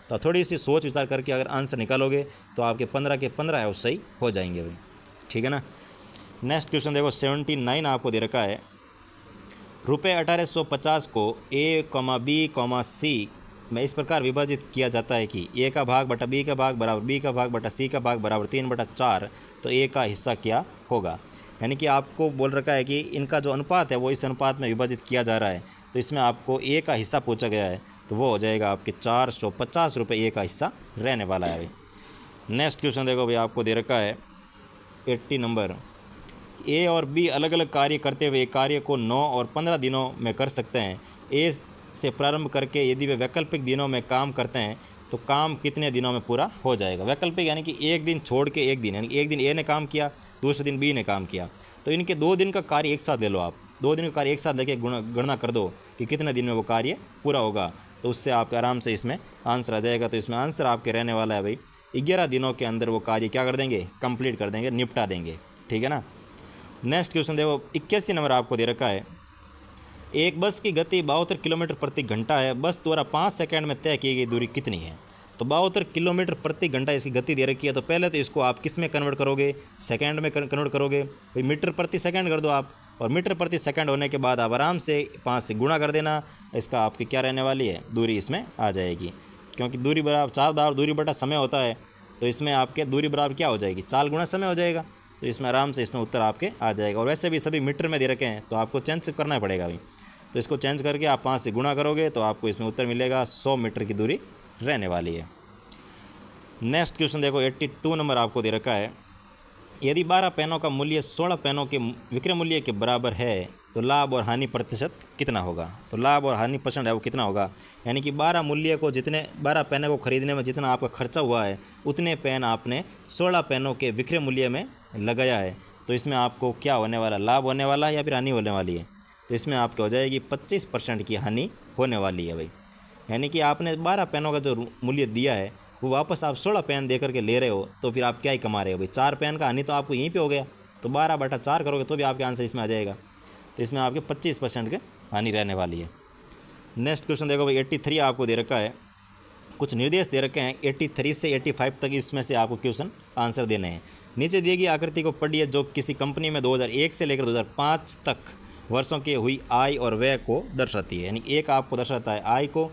[SPEAKER 1] तो आप थोड़ी सी सोच विचार करके अगर आंसर निकालोगे तो आपके 15 के 15 है वो सही हो जाएंगे भाई, ठीक है ना। नेक्स्ट क्वेश्चन देखो 79 आपको दे रखा है। रुपये 1850 को A, B, C में इस प्रकार विभाजित किया जाता है कि A का भाग बटा B का भाग बराबर B का भाग बटा C का भाग बराबर 3/4, तो A का हिस्सा क्या होगा? यानी कि आपको बोल रखा है कि इनका जो अनुपात है वो इस अनुपात में विभाजित किया जा रहा है, तो इसमें आपको A का हिस्सा पूछा गया है, तो वो हो जाएगा आपके 450 रुपये A का हिस्सा रहने वाला है भाई। नेक्स्ट क्वेश्चन देखो भाई आपको दे रखा है 80 नंबर। A और B अलग अलग कार्य करते हुए कार्य को 9 और 15 दिनों में कर सकते हैं। A से प्रारंभ करके यदि वे वैकल्पिक दिनों में काम करते हैं तो काम कितने दिनों में पूरा हो जाएगा? वैकल्पिक यानी कि एक दिन छोड़ के एक दिन, यानी कि एक दिन A ने काम किया, दूसरे दिन B ने काम किया, तो इनके 2 दिन का कार्य एक साथ ले लो आप। 2 दिन का कार्य एक साथ लेके गणना कर दो कि कितने दिन में वो कार्य पूरा होगा, तो उससे आपके आराम से इसमें आंसर आ जाएगा। तो इसमें आंसर आपके रहने वाला है भाई 11 दिनों के अंदर वो कार्य क्या कर देंगे? कंप्लीट कर देंगे, निपटा देंगे, ठीक है ना। नेक्स्ट क्वेश्चन देखो 81 नंबर आपको दे रखा है। एक बस की गति 72 किलोमीटर प्रति घंटा है, बस द्वारा 5 सेकंड में तय की गई दूरी कितनी है। तो 72 किलोमीटर प्रति घंटा इसकी गति दे रखी है, तो पहले तो इसको आप किस में कन्वर्ट करोगे, सेकंड में कन्वर्ट करोगे, भाई मीटर प्रति सेकंड कर दो आप, और मीटर प्रति सेकंड होने के बाद आप आराम से 5 से गुणा कर देना, इसका आपकी क्या रहने वाली है, दूरी इसमें आ जाएगी। क्योंकि दूरी बराबर 4 बराबर दूरी बटा समय होता है, तो इसमें आपके दूरी बराबर क्या हो जाएगी, 4 गुणा समय हो जाएगा। तो इसमें आराम से इसमें उत्तर आपके आ जाएगा। और वैसे भी सभी मीटर में दे रखे हैं, तो आपको चेंज करना पड़ेगा अभी, तो इसको चेंज करके आप 5 से गुणा करोगे तो आपको इसमें उत्तर मिलेगा 100 मीटर की दूरी रहने वाली है। नेक्स्ट क्वेश्चन देखो 82 नंबर आपको दे रखा है। यदि 12 पेनों का मूल्य 16 पेनों के विक्रय मूल्य के बराबर है तो लाभ और हानि प्रतिशत कितना होगा। तो लाभ और हानि परसेंट है वो कितना होगा, यानी कि 12 मूल्य को जितने 12 पेनों को खरीदने में जितना आपका खर्चा हुआ है उतने पेन आपने 16 पेनों के विक्रय मूल्य में लगाया है, तो इसमें आपको क्या होने वाला, लाभ होने वाला है या फिर हानि होने वाली है। तो इसमें आपकी हो जाएगी 25% की हानि होने वाली है भाई। यानी कि आपने 12 पेनों का जो मूल्य दिया है वो वापस आप 16 पेन दे करके ले रहे हो, तो फिर आप क्या ही कमा रहे हो भाई। 4 पेन का हानि तो आपको यहीं पे हो गया, तो 12/4 करोगे तो भी आपके आंसर इसमें आ जाएगा। तो इसमें आपके 25% के हानि रहने वाली है। नेक्स्ट क्वेश्चन देखो भाई 83 आपको दे रखा है। कुछ निर्देश दे रखे हैं 83 से 85 तक, इसमें से आपको क्वेश्चन आंसर देने हैं। नीचे दी गई आकृति को पढ़िए जो किसी कंपनी में 2001 से लेकर 2005 तक वर्षों की हुई आय और व्यय को दर्शाती है। यानी एक आपको दर्शाता है आय को,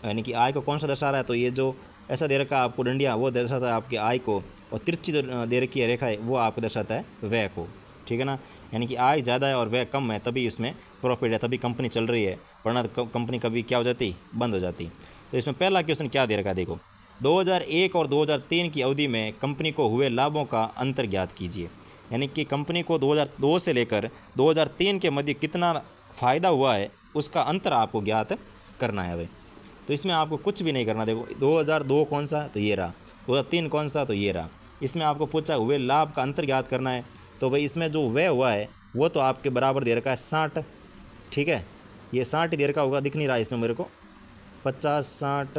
[SPEAKER 1] यानी कि आय को कौन सा दर्शा रहा है, तो ये जो ऐसा दे रखा है आपको डंडिया वो दर्शाता है आपकी आय को, और तिरछी दे रखी है रेखा है वो आपको दर्शाता है व्यय को, ठीक है ना। यानी कि आय ज़्यादा है और व्यय कम है तभी इसमें प्रॉफिट है, तभी कंपनी चल रही है, वरना कंपनी कभी क्या हो जाती, बंद हो जाती। तो इसमें पहला क्वेश्चन क्या दे रखा है देखो, 2001 और 2003 की अवधि में कंपनी को हुए लाभों का अंतर ज्ञात कीजिए। यानी कि कंपनी को 2002 से लेकर 2003 के मध्य कितना फ़ायदा हुआ है उसका अंतर आपको ज्ञात करना है भाई। तो इसमें आपको कुछ भी नहीं करना, देखो 2002 कौन सा, तो ये रहा, 2003 कौन सा, तो ये रहा। इसमें आपको पूछा हुए लाभ का अंतर ज्ञात करना है, तो भाई इसमें जो व्यय हुआ है वो तो आपके बराबर दे रखा है 60, ठीक है, ये 60 दे रखा होगा, दिख नहीं रहा इसमें मेरे को, 50 60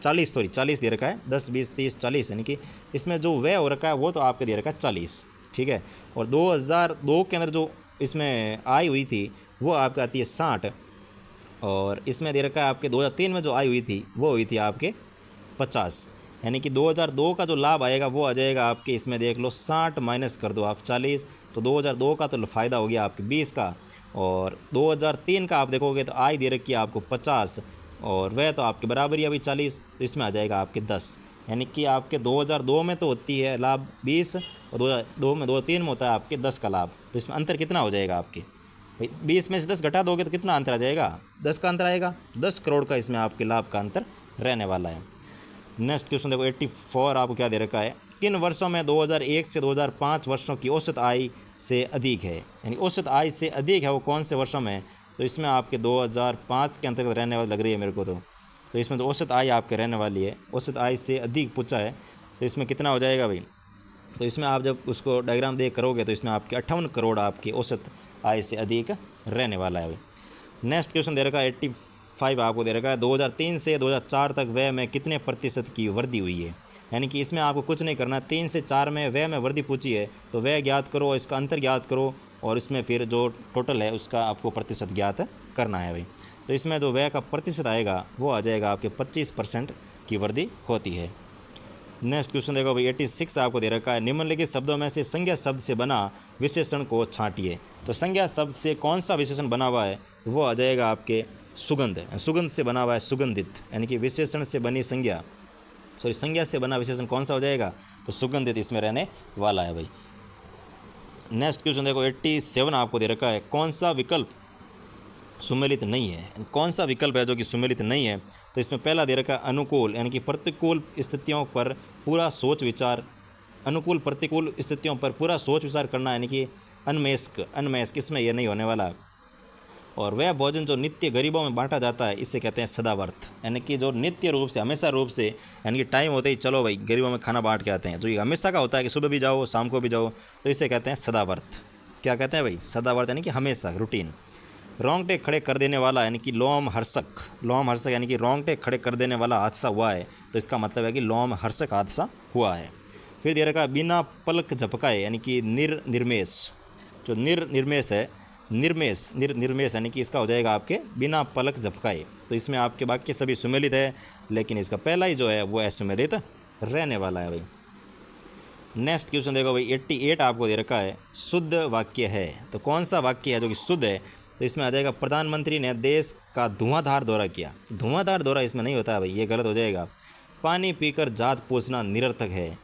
[SPEAKER 1] 40 सॉरी 40 दे रखा है, 10 20 30 40, यानी कि इसमें जो व्यय हो रखा है वो तो आपके दे रखा है 40, ठीक है। और 2002 के अंदर जो इसमें आय हुई थी वो आपकी आती है 60, और इसमें दे रखा है आपके 2003 में जो आय हुई थी वो हुई थी आपके 50, यानी कि 2002 का जो लाभ आएगा वो आ जाएगा आपके, इसमें देख लो 60 माइनस कर दो आप 40, तो 2002 का तो फ़ायदा हो गया आपके 20 का, और 2003 का आप देखोगे तो आय दे रखी है आपको 50 और वह तो आपके बराबर ही अभी 40, तो इसमें आ जाएगा आपके 10। यानी कि आपके 2002 में तो होती है लाभ 20 और 2003 में होता है आपके 10 का लाभ, तो इसमें अंतर कितना हो जाएगा आपके भाई, 20 में से 10 घटा दोगे तो कितना अंतर आ जाएगा, 10 का अंतर आएगा, 10 करोड़ का इसमें आपके लाभ का अंतर रहने वाला है। नेक्स्ट क्वेश्चन देखो 84 आपको क्या दे रखा है, किन वर्षों में 2001 से 2005 वर्षों की औसत आय से अधिक है। यानी औसत आय से अधिक है वो कौन से वर्षों में, तो इसमें आपके 2005 के अंतर्गत रहने वाली लग रही है मेरे को, तो इसमें तो औसत आय आपके रहने वाली है, औसत आय से अधिक पूछा है, तो इसमें कितना हो जाएगा भाई, तो इसमें आप जब उसको डायग्राम देख करोगे तो इसमें आपके 58 करोड़ आपकी औसत आय से अधिक रहने वाला है भाई। नेक्स्ट क्वेश्चन दे रखा है 85 आपको दे रखा है, 2003 से 2004 तक व्यय में कितने प्रतिशत की वृद्धि हुई है। यानी कि इसमें आपको कुछ नहीं करना, 3 से 4 में व्यय में वृद्धि पूछी है तो व्यय ज्ञात करो, इसका अंतर ज्ञात करो, और इसमें फिर जो टोटल है उसका आपको प्रतिशत ज्ञात करना है भाई। तो इसमें जो व्यय का प्रतिशत आएगा वो आ जाएगा आपके 25% की वृद्धि होती है। नेक्स्ट क्वेश्चन देखो भाई 86 आपको दे रखा है, निम्नलिखित शब्दों में से संज्ञा शब्द से बना विशेषण को छांटिए। तो संज्ञा शब्द से कौन सा विशेषण बना हुआ है, तो वो आ जाएगा आपके सुगंध, सुगंध से बना हुआ है सुगंधित, यानी कि विशेषण से बनी संज्ञा, सॉरी संज्ञा से बना विशेषण कौन सा हो जाएगा, तो सुगंधित इसमें रहने वाला है भाई। नेक्स्ट क्वेश्चन देखो 87 आपको दे रखा है, कौन सा विकल्प सुमेलित नहीं है। कौन सा विकल्प है जो कि सुमेलित नहीं है, तो इसमें पहला दे रखा है अनुकूल, यानी कि प्रतिकूल स्थितियों पर पूरा सोच विचार, अनुकूल प्रतिकूल स्थितियों पर पूरा सोच विचार करना, यानी कि अनमयस्क इसमें यह नहीं होने वाला। और वह भोजन जो नित्य गरीबों में बांटा जाता है इसे कहते हैं सदावर्त, यानी कि जो नित्य रूप से हमेशा रूप से, यानी कि टाइम होते ही चलो भाई गरीबों में खाना बांट के आते हैं, जो ये हमेशा का होता है कि सुबह भी जाओ शाम को भी जाओ, तो इसे कहते हैं सदावर्त। क्या कहते हैं भाई, सदावर्त, यानी कि हमेशा रूटीन। रोंगटे खड़े कर देने वाला, यानी कि लोम हर्षक यानी कि रोंगटे खड़े कर देने वाला हादसा हुआ है, तो इसका मतलब है कि लोम हर्षक हादसा हुआ है। फिर दे रखा बिना पलक झपकाए, यानी कि निर्मेश, जो निर्मेश है, निर्मेश यानी कि इसका हो जाएगा आपके बिना पलक झपकाए। तो इसमें आपके वाक्य सभी सुमेलित है, लेकिन इसका पहला ही जो है वो असुमेलित रहने वाला है भाई। नेक्स्ट क्वेश्चन देखो भाई 88 आपको दे रखा है, शुद्ध वाक्य है। तो कौन सा वाक्य है जो कि शुद्ध है? तो इसमें आ जाएगा प्रधानमंत्री ने देश का धुआंधार दौरा किया। धुआंधार दौरा इसमें नहीं होता है भाई, ये गलत हो जाएगा। पानी पीकर जात पूछना निरर्थक है।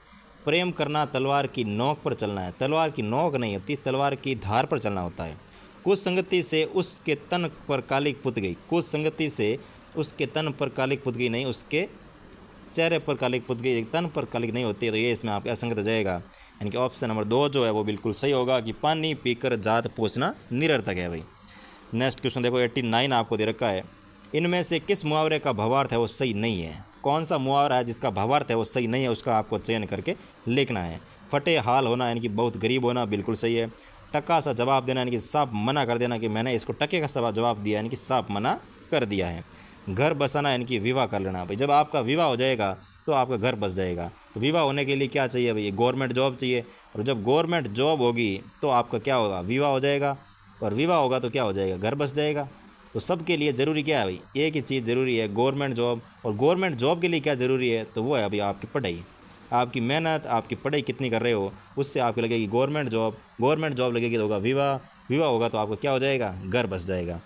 [SPEAKER 1] प्रेम करना तलवार की नोक पर चलना है। तलवार की नोक नहीं होती, तलवार की धार पर चलना होता है। कुछ संगति से उसके तन पर कालिक पुत गई। कुछ संगति से उसके तन पर कालिक पुत गई, नहीं उसके चेहरे पर कालिक पुत गई, तन पर कालिक नहीं होती है। तो ये इसमें आपके असंगत हो जाएगा, यानी कि ऑप्शन नंबर 2 जो है वो बिल्कुल सही होगा कि पानी पीकर जात पूछना निरर्थक है भाई। नेक्स्ट क्वेश्चन देखो 89 आपको दे रखा है, इनमें से किस मुहावरे का भावार्थ है वो सही नहीं है? कौन सा मुहावरा है जिसका भावार्थ है वो सही नहीं है, उसका आपको चयन करके लिखना है। फटे हाल होना यानी कि बहुत गरीब होना, बिल्कुल सही है। टक्का सा जवाब देना यानी कि साफ मना कर देना कि मैंने इसको टक्के का जवाब दिया, यानी कि साफ मना कर दिया है। घर बसाना यानी कि विवाह कर लेना भाई। जब आपका विवाह हो जाएगा तो आपका घर बस जाएगा। तो विवाह होने के लिए क्या चाहिए भाई? गवर्नमेंट जॉब चाहिए, और जब गवर्नमेंट जॉब होगी तो आपका क्या होगा? विवाह हो जाएगा, और विवाह होगा तो क्या हो जाएगा? घर बस जाएगा। तो सबके लिए ज़रूरी क्या है भाई? एक ही चीज़ ज़रूरी है, गवर्नमेंट जॉब। और गवर्नमेंट जॉब के लिए क्या ज़रूरी है? तो वो है अभी आपकी पढ़ाई, आपकी मेहनत, आपकी पढ़ाई कितनी कर रहे हो उससे आपको लगेगी गवर्नमेंट जॉब। गवर्नमेंट जॉब लगेगी तो होगा विवाह, विवाह होगा तो आपको क्या हो जाएगा? घर बस जाएगा।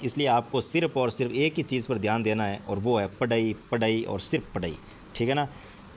[SPEAKER 1] इसलिए आपको सिर्फ और सिर्फ एक ही चीज़ पर ध्यान देना है, और वो है पढ़ाई, पढ़ाई और सिर्फ पढ़ाई, ठीक है ना।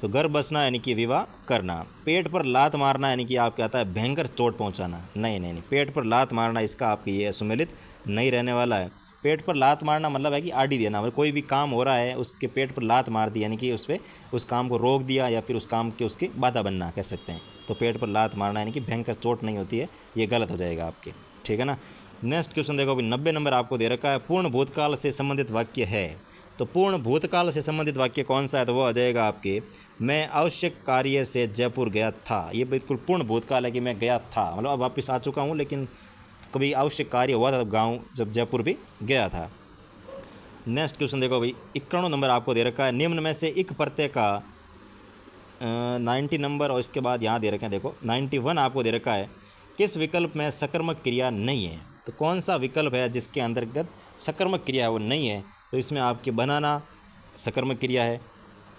[SPEAKER 1] तो घर बसना यानी कि विवाह करना। पेट पर लात मारना यानी कि आपका आता है भयंकर चोट पहुंचाना। नहीं नहीं नहीं, पेट पर लात मारना इसका आपकी ये सुमेलित नहीं रहने वाला है। पेट पर लात मारना मतलब है कि आड़ी देना, मतलब कोई भी काम हो रहा है उसके पेट पर लात मार दी, यानी कि उस पर उस काम को रोक दिया, या फिर उस काम के उसकी बाधा बनना कह सकते हैं। तो पेट पर लात मारना यानी कि भयंकर चोट नहीं होती है, ये गलत हो जाएगा आपके, ठीक है ना। नेक्स्ट क्वेश्चन देखो अभी 90 नंबर आपको दे रखा है, पूर्ण भूतकाल से संबंधित वाक्य है। तो पूर्ण भूतकाल से संबंधित वाक्य कौन सा है? तो वो आ जाएगा आपके, मैं आवश्यक कार्य से जयपुर गया था। ये बिल्कुल पूर्ण भूतकाल है कि मैं गया था, मतलब अब वापस आ चुका हूँ, लेकिन कभी आवश्यक कार्य हुआ था तब गाँव जब जयपुर भी गया था। नेक्स्ट क्वेश्चन देखो भाई 91 नंबर आपको दे रखा है, निम्न में से एक प्रत्यय का 90 नंबर, और इसके बाद यहाँ दे रखे हैं देखो 91 आपको दे रखा है, किस विकल्प में सकर्मक क्रिया नहीं है? तो कौन सा विकल्प है जिसके अंतर्गत सकर्मक क्रिया है वो नहीं है? तो इसमें आपके बनाना सकर्मक क्रिया है,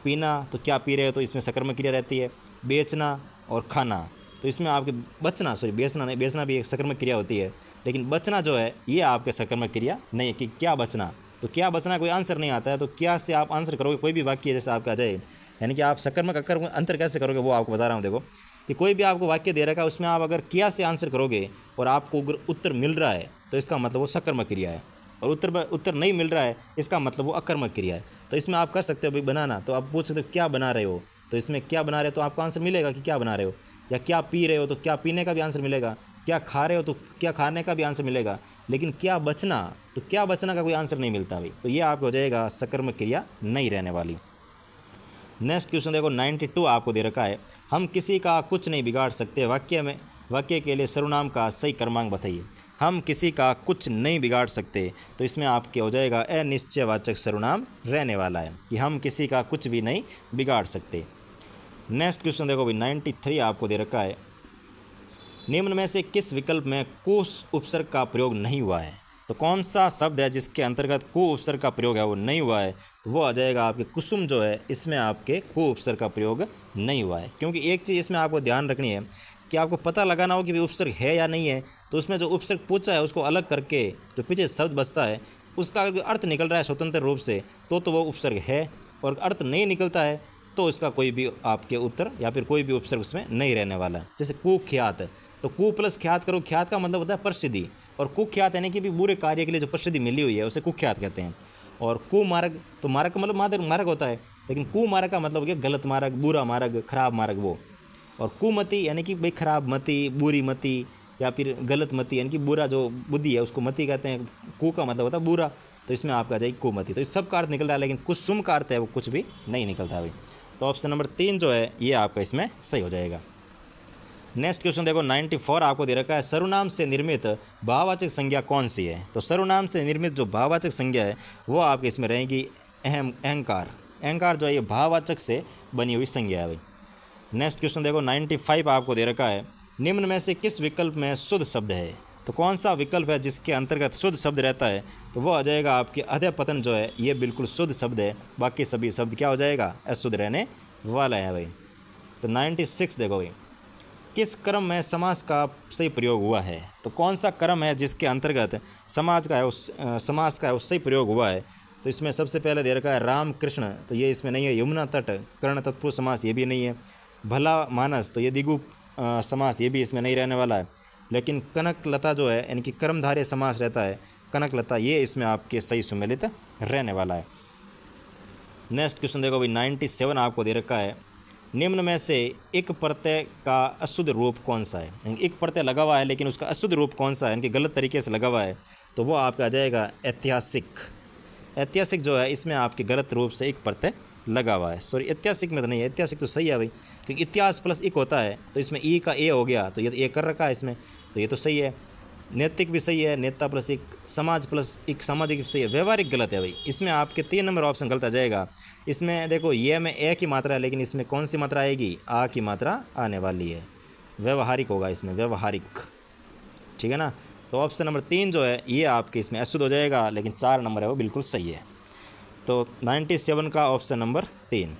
[SPEAKER 1] पीना तो क्या पी रहे हो तो इसमें सकर्मक क्रिया रहती है, बेचना और खाना तो इसमें आपके बचना, सॉरी बेचना नहीं, बेचना भी एक सकर्मक क्रिया होती है, लेकिन बचना जो है ये आपके सकर्मक क्रिया नहीं है। कि क्या बचना, तो क्या बचना कोई आंसर नहीं आता है, तो क्या से आप आंसर करोगे? कोई भी वाक्य जैसे आपका आ जाए, यानी कि आप सकर्मक अकर्मक अंतर कैसे करोगे वो आपको बता रहा हूँ। देखो कि कोई भी आपको वाक्य दे रखा है, उसमें आप अगर क्या से आंसर करोगे और आपको अगर उत्तर मिल रहा है तो इसका मतलब वो सकर्मक क्रिया है, और उत्तर नहीं मिल रहा है इसका मतलब वो अकर्मक क्रिया है। तो इसमें आप कर सकते हो भाई बनाना, तो आप पूछ सकते हो क्या बना रहे हो, तो इसमें क्या बना रहे हो तो आपको आंसर मिलेगा कि क्या बना रहे हो। या क्या पी रहे हो तो क्या पीने का भी आंसर मिलेगा, क्या खा रहे हो तो क्या खाने का भी आंसर मिलेगा, लेकिन क्या बचना, तो क्या बचना का कोई आंसर नहीं मिलता भाई। तो ये आपको हो जाएगा सकर्मक क्रिया नहीं रहने वाली। नेक्स्ट क्वेश्चन देखो 92 आपको दे रखा है, हम किसी का कुछ नहीं बिगाड़ सकते, वाक्य के लिए सर्वनाम का सही क्रमांक बताइए। हम किसी का कुछ नहीं बिगाड़ सकते, तो इसमें आपके हो जाएगा अनिश्चयवाचक सर्वनाम रहने वाला है कि हम किसी का कुछ भी नहीं बिगाड़ सकते। नेक्स्ट क्वेश्चन देखो भाई 93 आपको दे रखा है, निम्न में से किस विकल्प में कुस उपसर्ग का प्रयोग नहीं हुआ है? तो कौन सा शब्द है जिसके अंतर्गत कु उपसर्ग का प्रयोग है वो नहीं हुआ है? तो वो आ जाएगा आपके कुसुम जो है, इसमें आपके कु उपसर्ग का प्रयोग नहीं हुआ है। क्योंकि एक चीज़ इसमें आपको ध्यान रखनी है कि आपको पता लगाना हो कि उपसर्ग है या नहीं है, तो उसमें जो उपसर्ग पूछा है उसको अलग करके जो पीछे शब्द बचता है उसका अगर अर्थ निकल रहा है स्वतंत्र रूप से तो वो उपसर्ग है, और अर्थ नहीं निकलता है तो इसका कोई भी आपके उत्तर या फिर कोई भी उपसर्ग उसमें नहीं रहने वाला है। जैसे कुख्यात है, तो कु प्लस ख्यात करो, ख्यात का मतलब होता है प्रसिद्धि, और कुख्यात यानी कि भी बुरे कार्य के लिए जो प्रसिद्धि मिली हुई है उसे कुख्यात कहते हैं। और कुमार्ग, तो मार्ग का मतलब मार्ग होता है, लेकिन कुमार्ग का मतलब हो गया गलत मार्ग, बुरा मार्ग, खराब मार्ग वो। और कुमति यानी कि भाई खराब मति, बुरी मति या फिर गलत मति, यानी कि बुरा जो बुद्धि है उसको मति कहते हैं। कु का मतलब होता है बुरा, तो इसमें आपका आ जाएगी कुमति। तो इस सब का अर्थ निकल रहा है, लेकिन कुसुम का अर्थ है वो कुछ भी नहीं निकलता भाई। तो ऑप्शन नंबर 3 जो है ये आपका इसमें सही हो जाएगा। नेक्स्ट क्वेश्चन देखो 94 आपको दे रखा है, सर्वनाम से निर्मित भाववाचक संज्ञा कौन सी है? तो सर्वनाम से निर्मित जो भाववाचक संज्ञा है वो आपके इसमें रहेगी अहंकार। अहंकार जो है ये भाववाचक से बनी हुई संज्ञा है भाई। नेक्स्ट क्वेश्चन देखो 95 आपको दे रखा है, निम्न में से किस विकल्प में शुद्ध शब्द है? तो कौन सा विकल्प है जिसके अंतर्गत शुद्ध शब्द रहता है? तो वो आ जाएगा आपके अधःपतन जो है, ये बिल्कुल शुद्ध शब्द है। बाकी सभी शब्द क्या हो जाएगा? अशुद्ध रहने वाला है भाई। तो 96 देखो भाई, किस क्रम में समास का सही प्रयोग हुआ है? तो कौन सा क्रम है जिसके अंतर्गत समास का है उस सही प्रयोग हुआ है? तो इसमें सबसे पहले दे रखा है राम कृष्ण, तो ये इसमें नहीं है। यमुना तट, कर्ण तत्पुरुष समास, ये भी नहीं है। भला मानस, तो ये द्विगु समास, ये भी इसमें नहीं रहने वाला है। लेकिन कनक लता जो है, यानी कि कर्मधारय समास रहता है, कनक लता, ये इसमें आपके सही सुमेलित रहने वाला है। नेक्स्ट क्वेश्चन देखो भाई, 97 आपको दे रखा है, निम्न में से एक प्रत्यय का अशुद्ध रूप कौन सा है? यानी एक प्रत्यय लगा हुआ है लेकिन उसका अशुद्ध रूप कौन सा है, यानी कि गलत तरीके से लगा हुआ है, तो वो आपका आ जाएगा ऐतिहासिक। ऐतिहासिक जो है, इसमें आपके गलत रूप से एक प्रत्यय लगा हुआ है। सॉरी, ऐतिहासिक में तो नहीं है, ऐतिहासिक तो सही है भाई, क्योंकि इतिहास प्लस एक होता है, तो इसमें ई का ए हो गया, तो ये तो ए कर रखा है इसमें, तो ये तो सही है। नैतिक भी सही है, नेता प्लस एक, समाज प्लस एक, सामाजिक भी सही है। व्यवहारिक गलत है भाई, इसमें आपके 3 नंबर ऑप्शन गलत आ जाएगा। इसमें देखो, ये में ए की मात्रा है, लेकिन इसमें कौन सी मात्रा आएगी? आ की मात्रा आने वाली है। व्यवहारिक होगा इसमें, व्यवहारिक, ठीक है ना। तो ऑप्शन नंबर 3 जो है, ये आपके इसमें अशुद्ध हो जाएगा, लेकिन 4 नंबर है वो बिल्कुल सही है। तो 97 का ऑप्शन नंबर 3।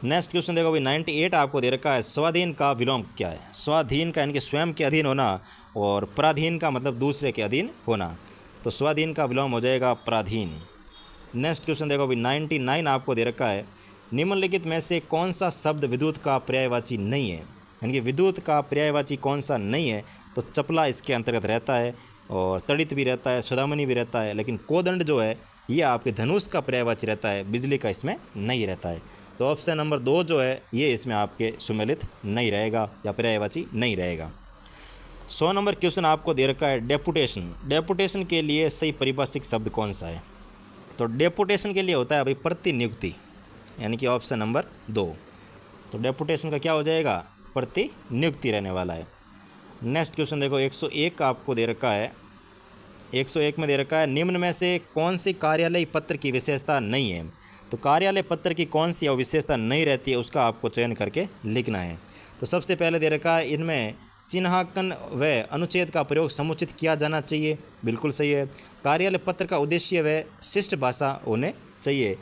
[SPEAKER 1] नेक्स्ट क्वेश्चन देखो भाई, 98 आपको दे रखा है, स्वाधीन का विलोम क्या है? स्वाधीन का यानी कि स्वयं के अधीन होना, और पराधीन का मतलब दूसरे के अधीन होना, तो स्वाधीन का विलोम हो जाएगा पराधीन। नेक्स्ट क्वेश्चन देखो भाई, 99 आपको दे रखा है, निम्नलिखित में से कौन सा शब्द विद्युत का पर्यायवाची नहीं है? यानी कि विद्युत का पर्यायवाची कौन सा नहीं है? तो चपला इसके अंतर्गत रहता है, और तड़ित भी रहता है, सुदामनी भी रहता है, लेकिन कोदंड जो है, ये आपके धनुष का पर्यायवाची रहता है, बिजली का इसमें नहीं रहता है। तो ऑप्शन नंबर 2 जो है, ये इसमें आपके सुमेलित नहीं रहेगा या पर्यायवाची नहीं रहेगा। 100 नंबर क्वेश्चन आपको दे रखा है, डेपुटेशन। डेपुटेशन के लिए सही परिभाषिक शब्द कौन सा है? तो डेपुटेशन के लिए होता है भाई प्रतिनियुक्ति, यानी कि ऑप्शन नंबर 2। तो डेपुटेशन का क्या हो जाएगा? प्रतिनियुक्ति रहने वाला है। नेक्स्ट क्वेश्चन देखो, 101 आपको दे रखा है, 101 में दे रखा है, निम्न में से कौन सी कार्यालय पत्र की विशेषता नहीं है? तो कार्यालय पत्र की कौन सी विशेषता नहीं रहती है, उसका आपको चयन करके लिखना है। तो सबसे पहले दे रखा है, इनमें चिन्हांकन व अनुच्छेद का प्रयोग समुचित किया जाना चाहिए, बिल्कुल सही है। कार्यालय पत्र का उद्देश्य व शिष्ट भाषा होने चाहिए,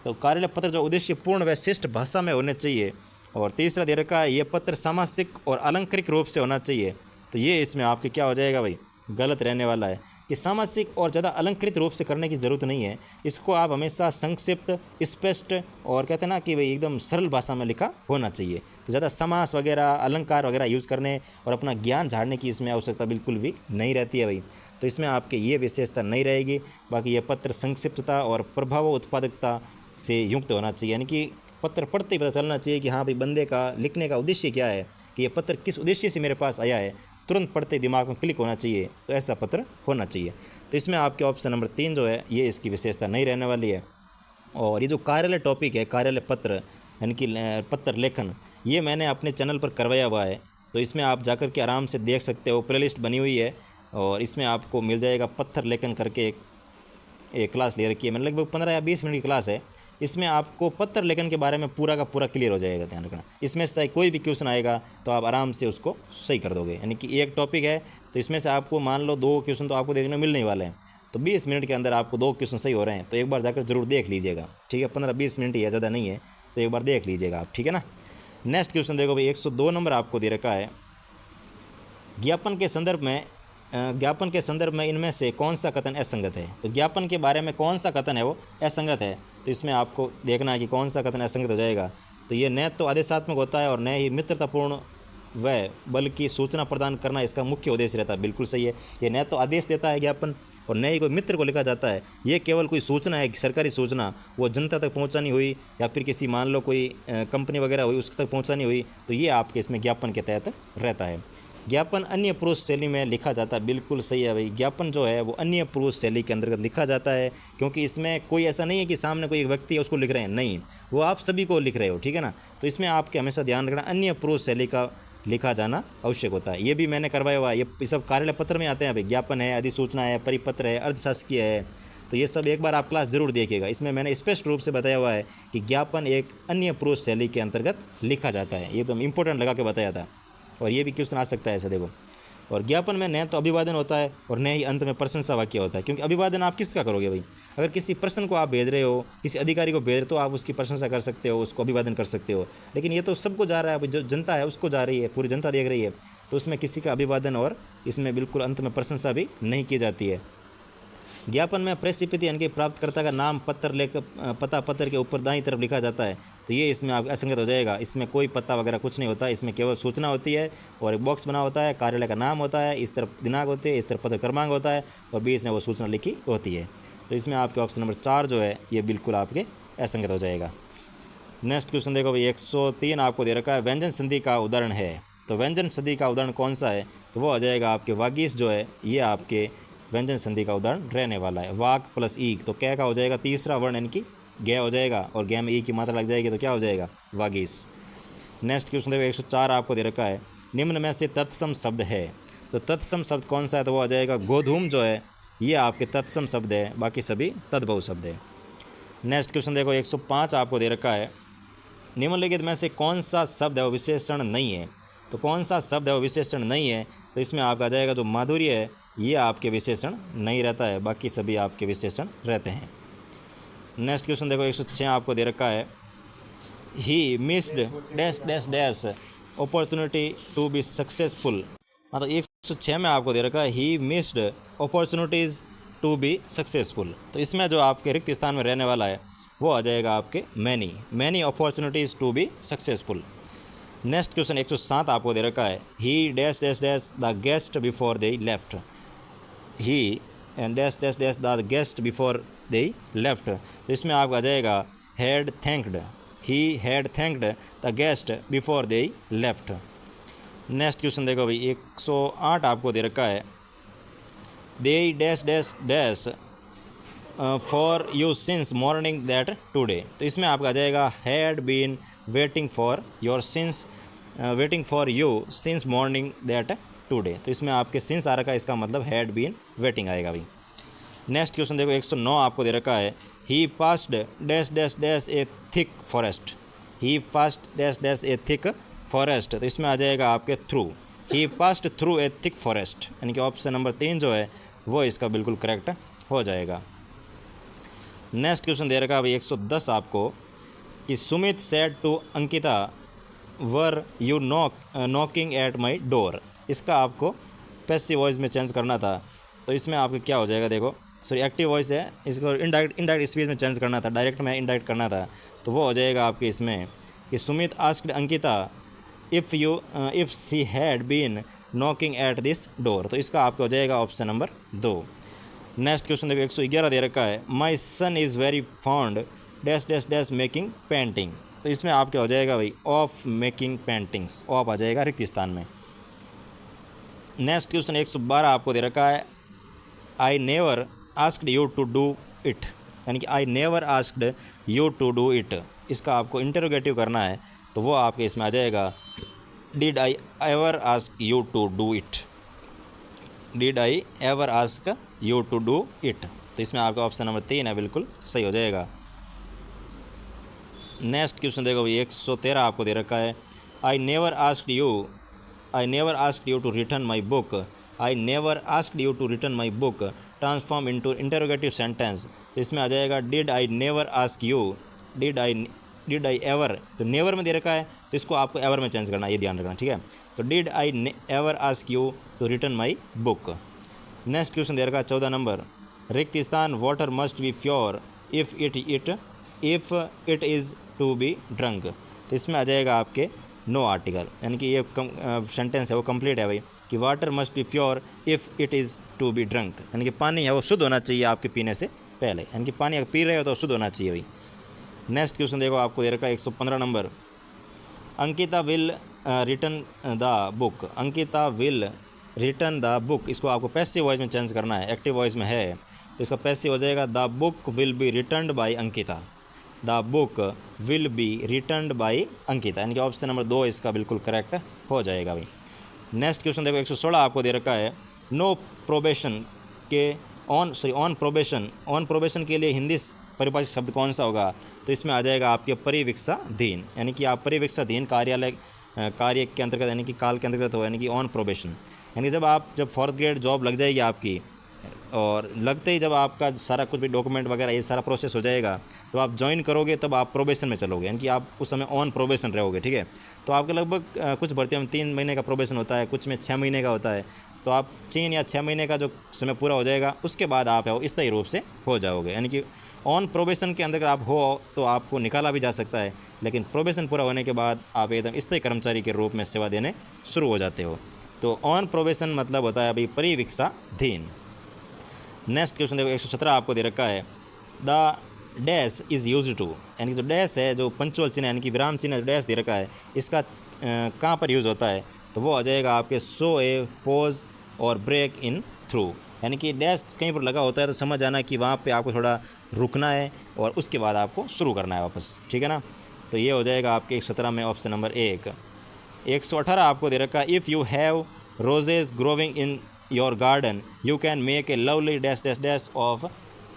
[SPEAKER 1] तो कार्यालय पत्र जो उद्देश्य पूर्ण व शिष्ट भाषा में होने चाहिए। और तीसरा दे रखा है, ये पत्र सामासिक और अलंकृत रूप से होना चाहिए, तो ये इसमें आपके क्या हो जाएगा भाई? गलत रहने वाला है, कि सामासिक और ज़्यादा अलंकृत रूप से करने की ज़रूरत नहीं है। इसको आप हमेशा संक्षिप्त, स्पष्ट और कहते हैं ना कि भाई एकदम सरल भाषा में लिखा होना चाहिए। तो ज़्यादा समास वगैरह, अलंकार वगैरह यूज़ करने और अपना ज्ञान झाड़ने की इसमें आवश्यकता बिल्कुल भी नहीं रहती है भाई। तो इसमें आपके ये विशेषता नहीं रहेगी। बाकी ये पत्र संक्षिप्तता और प्रभाव उत्पादकता से युक्त होना चाहिए, यानी कि पत्र पढ़ते ही पता चलना चाहिए कि हाँ भाई, बंदे का लिखने का उद्देश्य क्या है, कि ये पत्र किस उद्देश्य से मेरे पास आया है, तुरंत पढ़ते दिमाग में क्लिक होना चाहिए, तो ऐसा पत्र होना चाहिए। तो इसमें आपके ऑप्शन नंबर 3 जो है, ये इसकी विशेषता नहीं रहने वाली है। और ये जो कार्यालय टॉपिक है, कार्यालय पत्र यानी कि पत्र लेखन, ये मैंने अपने चैनल पर करवाया हुआ है, तो इसमें आप जाकर के आराम से देख सकते हो, प्लेलिस्ट बनी हुई है, और इसमें आपको मिल जाएगा पत्र लेखन करके एक क्लास ले रखी है मैंने, लगभग 15 या 20 मिनट की क्लास है। इसमें आपको पत्र लेखन के बारे में पूरा का पूरा क्लियर हो जाएगा, ध्यान रखना। इसमें से कोई भी क्वेश्चन आएगा तो आप आराम से उसको सही कर दोगे, यानी कि एक टॉपिक है तो इसमें से आपको मान लो 2 क्वेश्चन तो आपको देखने मिलने वाले हैं, तो 20 मिनट के अंदर आपको 2 क्वेश्चन सही हो रहे हैं, तो एक बार जाकर जरूर देख लीजिएगा, ठीक है। 15-20 मिनट ही है, ज़्यादा नहीं है, तो एक बार देख लीजिएगा आप, ठीक है ना। नेक्स्ट क्वेश्चन देखो भाई, 102 नंबर आपको दे रखा है, ज्ञापन के संदर्भ में इनमें से कौन सा कथन असंगत है? तो ज्ञापन के बारे में कौन सा कथन है वो असंगत है, तो इसमें आपको देखना है कि कौन सा कथन असंगत हो जाएगा। तो ये न तो आदेशात्मक होता है और न ही मित्रतापूर्ण व बल्कि सूचना प्रदान करना इसका मुख्य उद्देश्य रहता है, बिल्कुल सही है। ये न तो आदेश देता है ज्ञापन और न ही कोई मित्र को लिखा जाता है, ये केवल कोई सूचना है, सरकारी सूचना, वो जनता तक पहुंचानी हुई या फिर किसी मान लो कोई कंपनी वगैरह हुई उसके तक पहुंचानी हुई, तो ये आपके इसमें ज्ञापन के तहत रहता है। ज्ञापन अन्य पुरुष शैली में लिखा जाता है, बिल्कुल सही है भाई। ज्ञापन जो है वो अन्य पुरुष शैली के अंतर्गत लिखा जाता है, क्योंकि इसमें कोई ऐसा नहीं है कि सामने कोई एक व्यक्ति है उसको लिख रहे हैं, नहीं, वो आप सभी को लिख रहे हो, ठीक है ना। तो इसमें आपके हमेशा ध्यान रखना अन्य पुरुष शैली का लिखा जाना आवश्यक होता है। ये भी मैंने करवाया हुआ है, ये सब कार्यालय पत्र में आते हैं भाई। ज्ञापन है, अधिसूचना है, परिपत्र है, अर्धशासकीय है, तो ये सब एक बार आप क्लास ज़रूर देखिएगा। इसमें मैंने स्पष्ट रूप से बताया हुआ है कि ज्ञापन एक अन्य पुरुष शैली के अंतर्गत लिखा जाता है, ये तो इम्पोर्टेंट लगा के बताया था। और ये भी क्वेश्चन आ सकता है ऐसे देखो। और ज्ञापन में न तो अभिवादन होता है और न ही अंत में प्रशंसा वाक्य होता है, क्योंकि अभिवादन आप किसका करोगे भाई? अगर किसी पर्सन को आप भेज रहे हो, किसी अधिकारी को भेज रहे हो, तो आप उसकी प्रशंसा कर सकते हो, उसको अभिवादन कर सकते हो। लेकिन ये तो सबको जा रहा है, जो जनता है उसको जा रही है, पूरी जनता देख रही है, तो उसमें किसी का अभिवादन और इसमें बिल्कुल अंत में प्रशंसा भी नहीं की जाती है। ज्ञापन में प्रेषिपति यानी कि प्राप्तकर्ता का नाम पत्र लेकर पता पत्र के ऊपर दाईं तरफ लिखा जाता है, तो ये इसमें आप असंगत हो जाएगा। इसमें कोई पता वगैरह कुछ नहीं होता, इसमें केवल सूचना होती है और एक बॉक्स बना होता है, कार्यालय का नाम होता है, इस तरफ दिनांक होती है, इस तरफ पत्र क्रमांक होता है और बीच में वो सूचना लिखी होती है। तो इसमें आपके ऑप्शन नंबर 4 जो है ये बिल्कुल आपके असंगत हो जाएगा। नेक्स्ट क्वेश्चन देखो भाई, 103 आपको दे रखा है, व्यंजन संधि का उदाहरण है। तो व्यंजन संधि का उदाहरण कौन सा है? तो वो आ जाएगा आपके वागीश जो है, ये आपके व्यंजन संधि का उदाहरण रहने वाला है। वाक प्लस ईक, तो क्या का हो जाएगा? तीसरा वर्ण यानी कि ग हो जाएगा और ग में ई की मात्रा लग जाएगी, तो क्या हो जाएगा? वागीश। नेक्स्ट क्वेश्चन देखो, 104 आपको दे रखा है, निम्न में से तत्सम शब्द है। तो तत्सम शब्द कौन सा है? तो वो आ जाएगा गोधूम जो है, ये आपके तत्सम शब्द है, बाकी सभी तद्भव शब्द है। नेक्स्ट क्वेश्चन देखो, 105 आपको दे रखा है, निम्नलिखित में से कौन सा शब्द है वो विशेषण नहीं है? तो कौन सा शब्द है वो विशेषण नहीं है? तो इसमें आपका आ जाएगा जो माधुर्य है, ये आपके विशेषण नहीं रहता है, बाकी सभी आपके विशेषण रहते हैं। नेक्स्ट क्वेश्चन देखो, 106 आपको दे रखा है, he missed dash dash dash opportunity to be successful. मतलब 106 में आपको दे रखा है, he missed opportunities to be successful. तो इसमें जो आपके रिक्त स्थान में रहने वाला है वो आ जाएगा आपके many opportunities to be successful. Next question 107 आपको दे रखा है, he dash dash dash the guest before they left. He and dash dash dash the guest before they left. तो इसमें आपका आ जाएगा had thanked, he had thanked the guest before they left. Next question देखो भाई, 108 आपको दे रखा है, they dash dash dash for you since morning that today. तो इसमें आपका आ जाएगा had been waiting for your since waiting for you since morning that today. तो इसमें आपके सिंस आ रखा है, इसका मतलब हैड बीन वेटिंग आएगा भाई। नेक्स्ट क्वेश्चन देखो, 109 आपको दे रखा है, he passed dash dash dash a thick forest. He passed dash dash a thick forest. तो इसमें आ जाएगा आपके through, he passed through a thick forest, यानी कि ऑप्शन नंबर 3 जो है वो इसका बिल्कुल करेक्ट हो जाएगा। नेक्स्ट क्वेश्चन दे रखा है भाई 110 आपको, कि Sumit said to Ankita were you knocking at my door. इसका आपको पैसिव वॉइस में चेंज करना था, तो इसमें आपके क्या हो जाएगा? देखो सॉरी एक्टिव वॉइस है, इसको इनडायरेक्ट स्पीच में चेंज करना था, डायरेक्ट में इनडायरेक्ट करना था। तो वो हो जाएगा आपके इसमें कि Sumit asked Ankita if she had been knocking at this door. तो इसका आपका हो जाएगा ऑप्शन नंबर 2। नेक्स्ट क्वेश्चन देखो, 111 दे रखा है, my son is very fond dash dash dash making painting. तो इसमें आप क्या हो जाएगा भाई? ऑफ मेकिंग पेंटिंग्स, ऑफ आ जाएगा रिक्त स्थान में। नेक्स्ट क्वेश्चन 112 आपको दे रखा है, I never asked you to do it, यानी कि I never asked you to do it. इसका आपको इंटरोगेटिव करना है, तो वो आपके इसमें आ जाएगा, did I ever ask you to do it. Did I ever ask you to do it. तो इसमें आपका ऑप्शन नंबर 3 है, बिल्कुल सही हो जाएगा। नेक्स्ट क्वेश्चन देखो भाई, 113 आपको दे रखा है, I never asked you to return my book. I never asked you to return my book transform into interrogative sentence. इसमें आ जाएगा, did I never ask you, did I ever. तो नेवर में दे रखा है, तो इसको आपको एवर में चेंज करना है, ये ध्यान रखना, ठीक है। तो did I ever ask you to return my book. Next question दे रखा है 14 नंबर, रिक्त स्थान water must be pure if it is to be drunk. तो इसमें आ जाएगा आपके नो आर्टिकल, यानी कि ये सेंटेंस है वो कंप्लीट है भाई, कि water must be pure if it is to be drunk, यानी कि पानी है वो शुद्ध होना चाहिए आपके पीने से पहले, यानी कि पानी अगर पी रहे हो तो शुद्ध होना चाहिए भाई। नेक्स्ट क्वेश्चन देखो, आपको दे रखा है 115 number, Ankita will return the book. Ankita will return the book, इसको आपको पैसिव वॉइस में चेंज करना है, एक्टिव वॉइस में है, तो इसका पैसिव हो जाएगा, the book will be returned by Ankita. The book will be returned by Ankita, यानी कि ऑप्शन नंबर 2 इसका बिल्कुल करेक्ट हो जाएगा भाई। नेक्स्ट क्वेश्चन देखो, 116 आपको दे रखा है, नो प्रोबेशन के ऑन प्रोबेशन के लिए हिंदी परिभाषित शब्द कौन सा होगा? तो इसमें आ जाएगा आपके परिवीक्षाधीन, यानी कि आप परिवीक्षाधीन कार्यालय कार्य के अंतर्गत यानी कि काल के अंतर्गत हो, यानी कि ऑन प्रोबेशन, यानी जब 4th ग्रेड जॉब लग जाएगी आपकी, और लगते ही जब आपका सारा कुछ भी डॉक्यूमेंट वगैरह ये सारा प्रोसेस हो जाएगा, तो आप ज्वाइन करोगे, तब आप प्रोबेशन में चलोगे, यानी कि आप उस समय ऑन प्रोबेशन रहोगे। ठीक है, तो आपके लगभग कुछ भर्तियों में 3 महीने का प्रोबेशन होता है, कुछ में 6 महीने का होता है। तो आप 3 या 6 महीने का जो समय पूरा हो जाएगा, उसके बाद आप स्थायी रूप से हो जाओगे, यानी कि ऑन प्रोबेशन के अंदर आप हो तो आपको निकाला भी जा सकता है, लेकिन प्रोबेशन पूरा होने के बाद आप एकदम स्थायी कर्मचारी के रूप में सेवा देने शुरू हो जाते हो। तो ऑन प्रोबेशन मतलब होता है अभी परिवीक्षाधीन। नेक्स्ट क्वेश्चन देखो, 117 आपको दे रखा है, the dash is use to, यानी कि जो डैश है, जो पंचुअल चिन्ह यानी कि विराम चिन्ह डैश दे रखा है, इसका कहाँ पर यूज़ होता है, तो वो आ जाएगा आपके शो ए पोज और ब्रेक इन थ्रू, यानी कि डैश कहीं पर लगा होता है तो समझ आना कि वहाँ पे आपको थोड़ा रुकना है और उसके बाद आपको शुरू करना है वापस। ठीक है ना, तो ये हो जाएगा आपके 117 में ऑप्शन नंबर 1। 118 आपको दे रखा है, if you have roses growing in your garden you can make a lovely dash dash dash of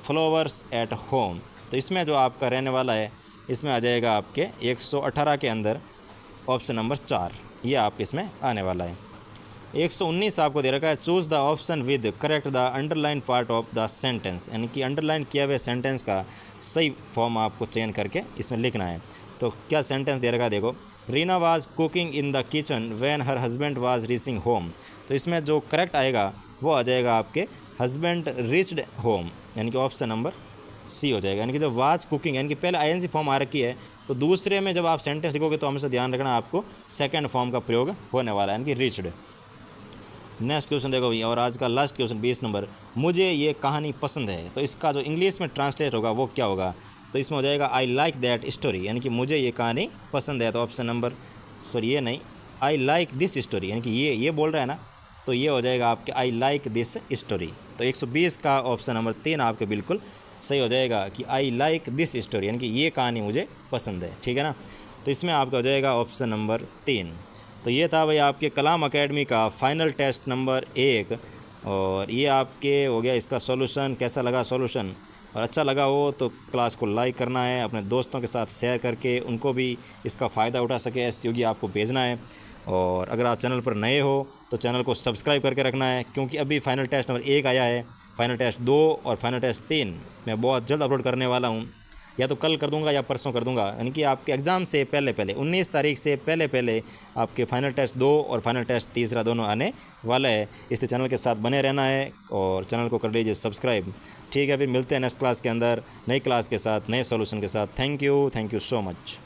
[SPEAKER 1] flowers at home. तो इसमें जो आपका रहने वाला है, इसमें आ जाएगा आपके 118 के अंदर ऑप्शन नंबर 4, ये आपके इसमें आने वाला है। 119 आपको दे रखा है, choose the option with correct the underline part of the sentence, यानी कि अंडरलाइन किया हुए सेंटेंस का सही फॉर्म आपको चयन करके इसमें लिखना है। तो क्या सेंटेंस दे रखा है देखो, Reena was cooking in the kitchen when her husband was reaching home. तो इसमें जो करेक्ट आएगा वो आ जाएगा आपके हस्बैंड रीच्ड होम, यानी कि ऑप्शन नंबर सी हो जाएगा। यानी कि जब वाज कुकिंग, यानी कि पहले आईएनजी फॉर्म आ रखी है, तो दूसरे में जब आप सेंटेंस लिखोगे तो हमेशा ध्यान रखना आपको सेकंड फॉर्म का प्रयोग होने वाला है, यानी कि रीच्ड। नेक्स्ट क्वेश्चन देखो भैया, और आज का लास्ट क्वेश्चन 20 नंबर, मुझे ये कहानी पसंद है। तो इसका जो इंग्लिश में ट्रांसलेट होगा वो क्या होगा, तो इसमें हो जाएगा आई लाइक दैट स्टोरी, यानी कि मुझे ये कहानी पसंद है। तो ऑप्शन नंबर ये नहीं, आई लाइक दिस स्टोरी, यानी कि ये बोल रहा है ना, तो ये हो जाएगा आपके आई लाइक दिस स्टोरी। तो 120 का ऑप्शन नंबर 3 आपके बिल्कुल सही हो जाएगा कि आई लाइक दिस स्टोरी, यानी कि ये कहानी मुझे पसंद है। ठीक है ना, तो इसमें आपका हो जाएगा ऑप्शन नंबर 3। तो ये था भाई आपके कलाम एकेडमी का फाइनल टेस्ट नंबर 1, और ये आपके हो गया इसका सॉल्यूशन। कैसा लगा सॉल्यूशन, और अच्छा लगा हो तो क्लास को लाइक करना है, अपने दोस्तों के साथ शेयर करके उनको भी इसका फ़ायदा उठा सके ऐसे योगी आपको भेजना है। और अगर आप चैनल पर नए हो तो चैनल को सब्सक्राइब करके रखना है, क्योंकि अभी फाइनल टेस्ट नंबर 1 आया है, फाइनल टेस्ट 2 और फाइनल टेस्ट 3 मैं बहुत जल्द अपलोड करने वाला हूँ, या तो कल कर दूंगा या परसों कर दूंगा, यानी कि आपके एग्ज़ाम से पहले 19 तारीख से पहले आपके फाइनल टेस्ट 2 और फाइनल टेस्ट 3 दोनों आने वाला है। इसलिए चैनल के साथ बने रहना है और चैनल को कर लीजिए सब्सक्राइब। ठीक है, फिर मिलते हैं नेक्स्ट क्लास के अंदर नई क्लास के साथ, नए सॉल्यूशन के साथ। Thank you so much.